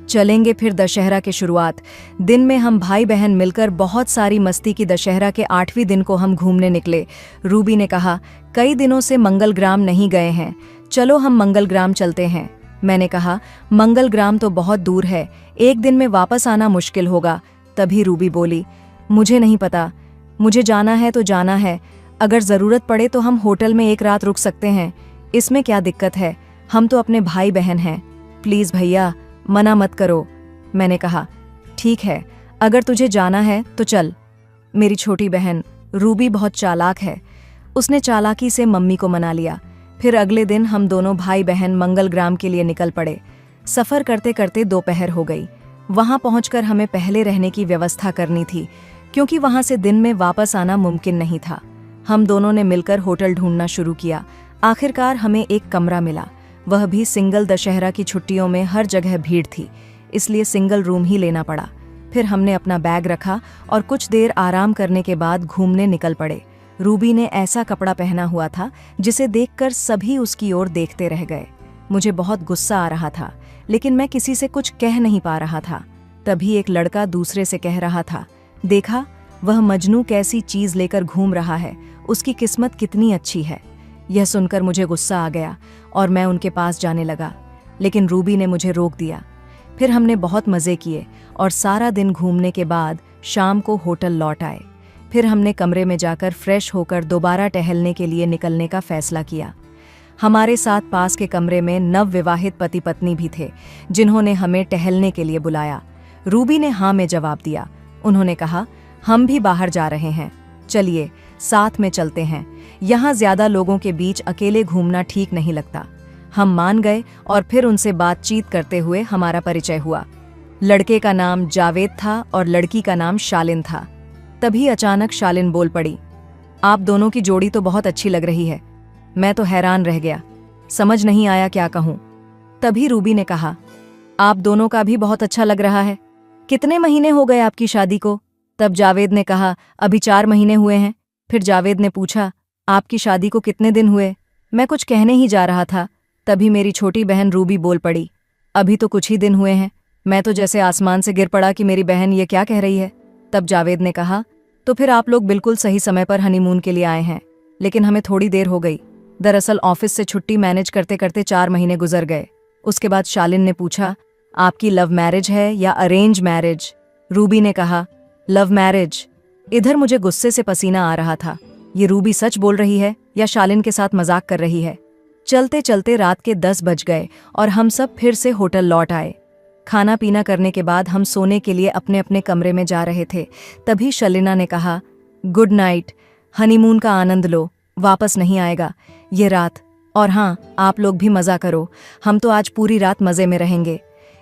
चलेंगे। फिर दशहरा की शुरुआत दिन में हम भाई बहन मिलकर बहुत सारी मस्ती की। दशहरा के 8वें दिन को हम घूमने निकले। रूबी ने कहा, कई दिनों से मंगलग्राम नहीं गए हैं, चलो हम मंगलग्राम चलते हैं। मैंने कहा, मंगलग्राम तो बहुत दूर है, एक दिन में वापस आना मुश्किल होगा। तभी रूबी बोली, मुझे नहीं पता, मुझे जाना है तो जाना है, अगर ज़रूरत पड़े तो हम होटल में एक रात रुक सकते हैं, इसमें क्या दिक्कत है, हम तो अपने भाई बहन हैं, प्लीज़ भैया मना मत करो। मैंने कहा, ठीक है अगर तुझे जाना है तो चल। मेरी छोटी बहन रूबी बहुत चालाक है, उसने चालाकी से मम्मी को मना लिया। फिर अगले दिन हम दोनों भाई बहन मंगलग्राम के लिए निकल पड़े। सफ़र करते करते दोपहर हो गई। वहाँ पहुंचकर हमें पहले रहने की व्यवस्था करनी थी, क्योंकि वहाँ से दिन में वापस आना मुमकिन नहीं था। हम दोनों ने मिलकर होटल ढूंढना शुरू किया। आखिरकार हमें एक कमरा मिला, वह भी सिंगल। दशहरा की छुट्टियों में हर जगह भीड़ थी, इसलिए सिंगल रूम ही लेना पड़ा। फिर हमने अपना बैग रखा और कुछ देर आराम करने के बाद घूमने निकल पड़े। रूबी ने ऐसा कपड़ा पहना हुआ था जिसे देखकर सभी उसकी ओर देखते रह गए। मुझे बहुत गुस्सा आ रहा था, लेकिन मैं किसी से कुछ कह नहीं पा रहा था। तभी एक लड़का दूसरे से कह रहा था, देखा वह मजनू कैसी चीज लेकर घूम रहा है, उसकी किस्मत कितनी अच्छी है। यह सुनकर मुझे गुस्सा आ गया और मैं उनके पास जाने लगा, लेकिन रूबी ने मुझे रोक दिया। फिर हमने बहुत मज़े किए और सारा दिन घूमने के बाद शाम को होटल लौट आए। फिर हमने कमरे में जाकर फ्रेश होकर दोबारा टहलने के लिए निकलने का फैसला किया। हमारे साथ पास के कमरे में नवविवाहित पति पत्नी भी थे, जिन्होंने हमें टहलने के लिए बुलाया। रूबी ने हाँ में जवाब दिया। उन्होंने कहा, हम भी बाहर जा रहे हैं, चलिए साथ में चलते हैं, यहाँ ज्यादा लोगों के बीच अकेले घूमना ठीक नहीं लगता। हम मान गए और फिर उनसे बातचीत करते हुए हमारा परिचय हुआ। लड़के का नाम जावेद था और लड़की का नाम शालिन था। तभी अचानक शालिन बोल पड़ी, आप दोनों की जोड़ी तो बहुत अच्छी लग रही है। मैं तो हैरान रह गया, समझ नहीं आया क्या कहूँ। तभी रूबी ने कहा, आप दोनों का भी बहुत अच्छा लग रहा है, कितने महीने हो गए आपकी शादी को? तब जावेद ने कहा, अभी 4 महीने हुए हैं। फिर जावेद ने पूछा, आपकी शादी को कितने दिन हुए? मैं कुछ कहने ही जा रहा था, तभी मेरी छोटी बहन रूबी बोल पड़ी, अभी तो कुछ ही दिन हुए हैं। मैं तो जैसे आसमान से गिर पड़ा कि मेरी बहन ये क्या कह रही है। तब जावेद ने कहा, तो फिर आप लोग बिल्कुल सही समय पर हनीमून के लिए आए हैं, लेकिन हमें थोड़ी देर हो गई। दरअसल ऑफिस से छुट्टी मैनेज करते करते 4 महीने गुजर गए। उसके बाद शालिन ने पूछा, आपकी लव मैरिज है या अरेंज मैरिज? रूबी ने कहा, लव मैरिज। इधर मुझे गुस्से से पसीना आ रहा था, ये रूबी सच बोल रही है या शालिन के साथ मजाक कर रही है। चलते चलते रात के 10 बज गए और हम सब फिर से होटल लौट आए। खाना पीना करने के बाद हम सोने के लिए अपने अपने कमरे में जा रहे थे। तभी शलिना ने कहा, गुड नाइट, हनीमून का आनंद लो, वापस नहीं आएगा ये रात, और हाँ आप लोग भी मज़ा करो, हम तो आज पूरी रात मज़े में रहेंगे।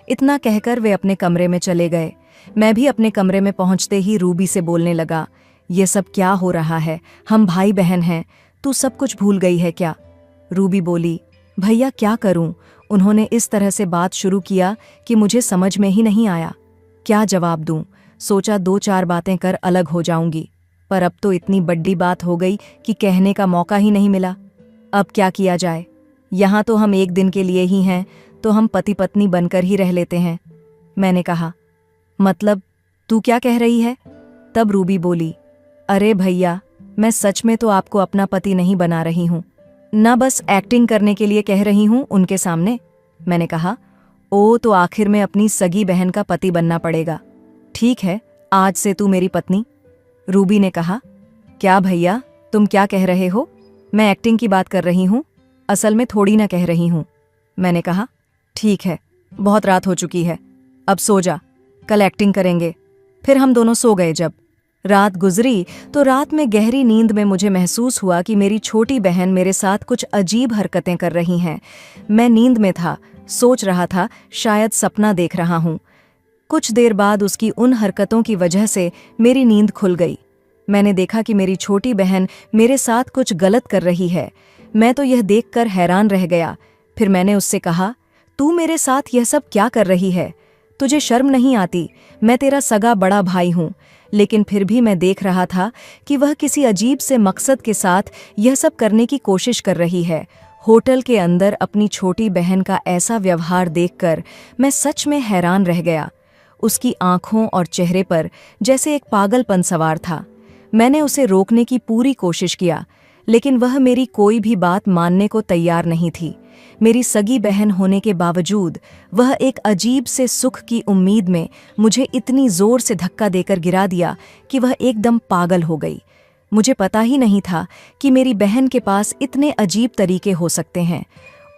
इतना कहकर वे अपने कमरे में चले गए। मैं भी अपने कमरे में पहुंचते ही रूबी से बोलने लगा, ये सब क्या हो रहा है, हम भाई बहन हैं, तू सब कुछ भूल गई है क्या? रूबी बोली, भैया क्या करूं? उन्होंने इस तरह से बात शुरू किया कि मुझे समझ में ही नहीं आया, क्या जवाब दूं। सोचा 2-4 बातें कर अलग हो जाऊंगी, पर अब तो इतनी बड़ी बात हो गई कि कहने का मौका ही नहीं मिला। अब क्या किया जाए, यहाँ तो हम एक दिन के लिए ही हैं, तो हम पति पत्नी बनकर ही रह लेते हैं। मैंने कहा, मतलब तू क्या कह रही है? तब रूबी बोली, अरे भैया, मैं सच में तो आपको अपना पति नहीं बना रही हूं, ना बस एक्टिंग करने के लिए कह रही हूं उनके सामने। मैंने कहा, ओ तो आखिर में अपनी सगी बहन का पति बनना पड़ेगा। ठीक है, आज से तू मेरी पत्नी। रूबी ने कहा, क्या भैया, तुम क्या कह रहे हो? मैं एक्टिंग की बात कर रही हूं, असल में थोड़ी ना कह रही हूं। मैंने कहा, ठीक है, बहुत रात हो चुकी है, अब सो जा, कल एक्टिंग करेंगे। फिर हम दोनों सो गए। जब रात गुजरी तो रात में गहरी नींद में मुझे महसूस हुआ कि मेरी छोटी बहन मेरे साथ कुछ अजीब हरकतें कर रही हैं। मैं नींद में था, सोच रहा था शायद सपना देख रहा हूं। कुछ देर बाद उसकी उन हरकतों की वजह से मेरी नींद खुल गई। मैंने देखा कि मेरी छोटी बहन मेरे साथ कुछ गलत कर रही है। मैं तो यह देखकर हैरान रह गया। फिर मैंने उससे कहा, तू मेरे साथ यह सब क्या कर रही है? तुझे शर्म नहीं आती? मैं तेरा सगा बड़ा भाई हूं। लेकिन फिर भी मैं देख रहा था कि वह किसी अजीब से मकसद के साथ यह सब करने की कोशिश कर रही है। होटल के अंदर अपनी छोटी बहन का ऐसा व्यवहार देखकर मैं सच में हैरान रह गया। उसकी आंखों और चेहरे पर जैसे एक पागलपन सवार था। मैंने उसे रोकने की पूरी कोशिश किया, लेकिन वह मेरी कोई भी बात मानने को तैयार नहीं थी। मेरी सगी बहन होने के बावजूद वह एक अजीब से सुख की उम्मीद में मुझे इतनी जोर से धक्का देकर गिरा दिया कि वह एकदम पागल हो गई। मुझे पता ही नहीं था कि मेरी बहन के पास इतने अजीब तरीके हो सकते हैं।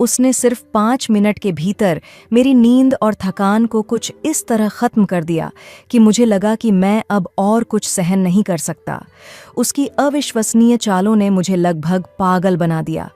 उसने सिर्फ 5 मिनट के भीतर मेरी नींद और थकान को कुछ इस तरह ख़त्म कर दिया कि मुझे लगा कि मैं अब और कुछ सहन नहीं कर सकता। उसकी अविश्वसनीय चालों ने मुझे लगभग पागल बना दिया।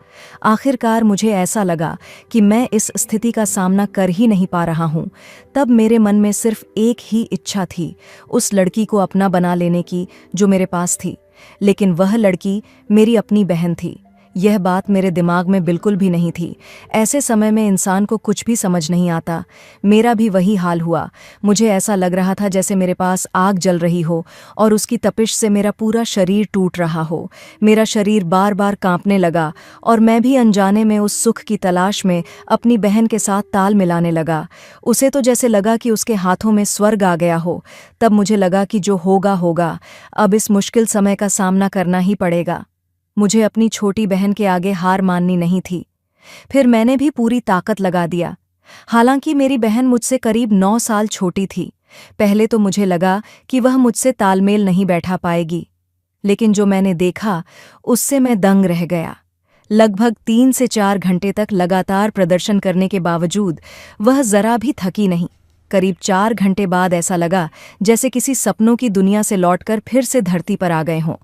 आखिरकार मुझे ऐसा लगा कि मैं इस स्थिति का सामना कर ही नहीं पा रहा हूँ। तब मेरे मन में सिर्फ एक ही इच्छा थी, उस लड़की को अपना बना लेने की जो मेरे पास थी। लेकिन वह लड़की मेरी अपनी बहन थी। यह बात मेरे दिमाग में बिल्कुल भी नहीं थी। ऐसे समय में इंसान को कुछ भी समझ नहीं आता। मेरा भी वही हाल हुआ। मुझे ऐसा लग रहा था जैसे मेरे पास आग जल रही हो और उसकी तपिश से मेरा पूरा शरीर टूट रहा हो। मेरा शरीर बार बार कांपने लगा और मैं भी अनजाने में उस सुख की तलाश में अपनी बहन के साथ ताल मिलाने लगा। उसे तो जैसे लगा कि उसके हाथों में स्वर्ग आ गया हो। तब मुझे लगा कि जो होगा होगा, अब इस मुश्किल समय का सामना करना ही पड़ेगा। मुझे अपनी छोटी बहन के आगे हार माननी नहीं थी। फिर मैंने भी पूरी ताकत लगा दिया। हालांकि मेरी बहन मुझसे करीब 9 साल छोटी थी। पहले तो मुझे लगा कि वह मुझसे तालमेल नहीं बैठा पाएगी, लेकिन जो मैंने देखा उससे मैं दंग रह गया। लगभग 3 से 4 घंटे तक लगातार प्रदर्शन करने के बावजूद वह जरा भी थकी नहीं। करीब 4 घंटे बाद ऐसा लगा जैसे किसी सपनों की दुनिया से लौटकर फिर से धरती पर आ गए हों।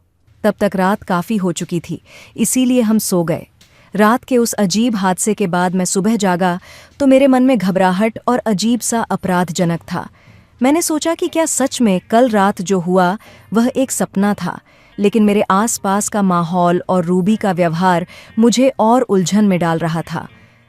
तब तक रात काफ़ी हो चुकी थी, इसीलिए हम सो गए। रात के उस अजीब हादसे के बाद मैं सुबह जागा तो मेरे मन में घबराहट और अजीब सा अपराधजनक था। मैंने सोचा कि क्या सच में कल रात जो हुआ वह एक सपना था, लेकिन मेरे आसपास का माहौल और रूबी का व्यवहार मुझे और उलझन में डाल रहा था।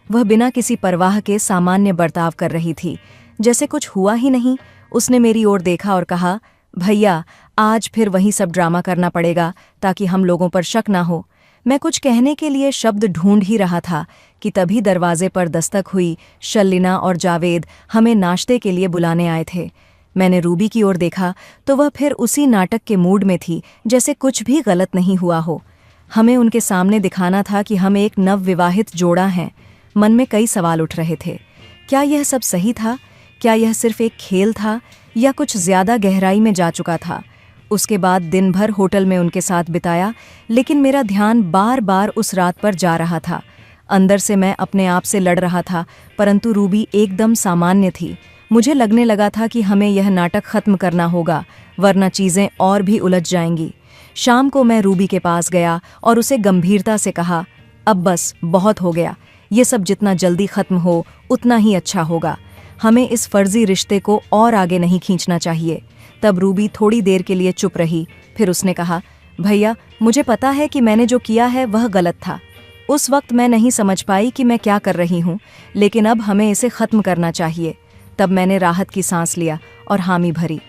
वह बिना किसी परवाह के सामान्य बर्ताव कर रही थी, जैसे कुछ हुआ ही नहीं। उसने मेरी ओर देखा और कहा, भैया, आज फिर वही सब ड्रामा करना पड़ेगा ताकि हम लोगों पर शक ना हो। मैं कुछ कहने के लिए शब्द ढूंढ ही रहा था कि तभी दरवाजे पर दस्तक हुई। शर्लिना और जावेद हमें नाश्ते के लिए बुलाने आए थे। मैंने रूबी की ओर देखा तो वह फिर उसी नाटक के मूड में थी, जैसे कुछ भी गलत नहीं हुआ हो। हमें उनके सामने दिखाना था कि हम एक नवविवाहित जोड़ा हैं। मन में कई सवाल उठ रहे थे। क्या यह सब सही था? क्या यह सिर्फ एक खेल था या कुछ ज्यादा गहराई में जा चुका था? उसके बाद दिन भर होटल में उनके साथ बिताया, लेकिन मेरा ध्यान बार बार उस रात पर जा रहा था। अंदर से मैं अपने आप से लड़ रहा था, परंतु रूबी एकदम सामान्य थी। मुझे लगने लगा था कि हमें यह नाटक खत्म करना होगा, वरना चीज़ें और भी उलझ जाएंगी। शाम को मैं रूबी के पास गया और उसे गंभीरता से कहा, अब बस बहुत हो गया। ये सब जितना जल्दी खत्म हो उतना ही अच्छा होगा। हमें इस फर्जी रिश्ते को और आगे नहीं खींचना चाहिए। तब रूबी थोड़ी देर के लिए चुप रही। फिर उसने कहा, भैया, मुझे पता है कि मैंने जो किया है वह गलत था। उस वक्त मैं नहीं समझ पाई कि मैं क्या कर रही हूँ, लेकिन अब हमें इसे ख़त्म करना चाहिए। तब मैंने राहत की सांस लिया और हामी भरी।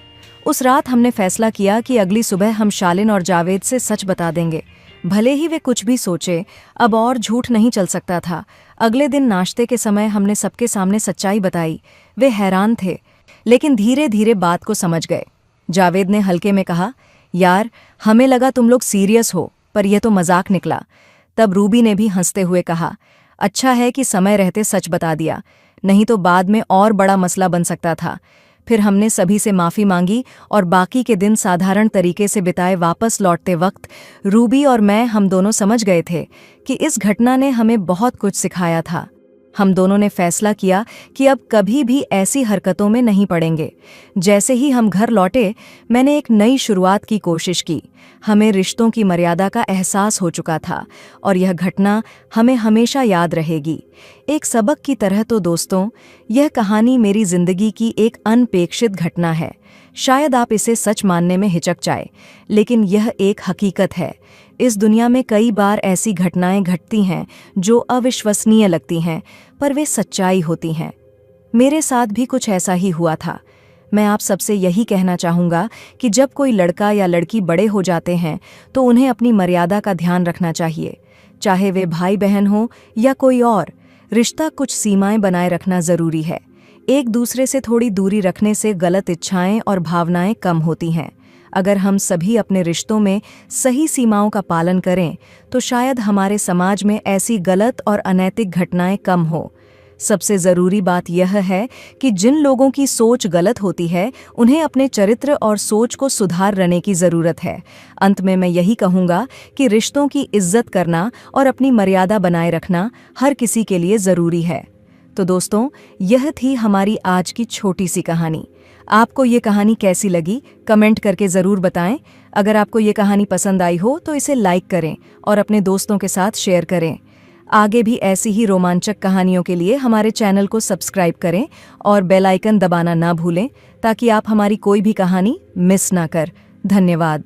उस रात हमने फैसला किया कि अगली सुबह हम शालिन और जावेद से सच बता देंगे। भले ही वे कुछ भी सोचे, अब और झूठ नहीं चल सकता था। अगले दिन नाश्ते के समय हमने सबके सामने सच्चाई बताई। वे हैरान थे, लेकिन धीरे धीरे बात को समझ गए। जावेद ने हल्के में कहा, यार, हमें लगा तुम लोग सीरियस हो, पर यह तो मजाक निकला। तब रूबी ने भी हंसते हुए कहा, अच्छा है कि समय रहते सच बता दिया, नहीं तो बाद में और बड़ा मसला बन सकता था। फिर हमने सभी से माफ़ी मांगी और बाकी के दिन साधारण तरीके से बिताए। वापस लौटते वक्त रूबी और मैं, हम दोनों समझ गए थे कि इस घटना ने हमें बहुत कुछ सिखाया था। हम दोनों ने फैसला किया कि अब कभी भी ऐसी हरकतों में नहीं पड़ेंगे। जैसे ही हम घर लौटे, मैंने एक नई शुरुआत की कोशिश की। हमें रिश्तों की मर्यादा का एहसास हो चुका था और यह घटना हमें हमेशा याद रहेगी, एक सबक की तरह। तो दोस्तों, यह कहानी मेरी जिंदगी की एक अनपेक्षित घटना है। शायद आप इसे सच मानने में हिचक जाए, लेकिन यह एक हकीकत है। इस दुनिया में कई बार ऐसी घटनाएं घटती हैं जो अविश्वसनीय लगती हैं, पर वे सच्चाई होती हैं। मेरे साथ भी कुछ ऐसा ही हुआ था। मैं आप सबसे यही कहना चाहूँगा कि जब कोई लड़का या लड़की बड़े हो जाते हैं तो उन्हें अपनी मर्यादा का ध्यान रखना चाहिए। चाहे वे भाई बहन हो या कोई और, रिश्ता कुछ सीमाएं बनाए रखना ज़रूरी है। एक दूसरे से थोड़ी दूरी रखने से गलत इच्छाएं और भावनाएं कम होती हैं। अगर हम सभी अपने रिश्तों में सही सीमाओं का पालन करें तो शायद हमारे समाज में ऐसी गलत और अनैतिक घटनाएं कम हो। सबसे ज़रूरी बात यह है कि जिन लोगों की सोच गलत होती है, उन्हें अपने चरित्र और सोच को सुधारने की ज़रूरत है। अंत में मैं यही कहूँगा कि रिश्तों की इज्जत करना और अपनी मर्यादा बनाए रखना हर किसी के लिए ज़रूरी है। तो दोस्तों, यह थी हमारी आज की छोटी सी कहानी। आपको ये कहानी कैसी लगी, कमेंट करके ज़रूर बताएं। अगर आपको ये कहानी पसंद आई हो तो इसे लाइक करें और अपने दोस्तों के साथ शेयर करें। आगे भी ऐसी ही रोमांचक कहानियों के लिए हमारे चैनल को सब्सक्राइब करें और बेल आइकन दबाना ना भूलें, ताकि आप हमारी कोई भी कहानी मिस ना कर। धन्यवाद।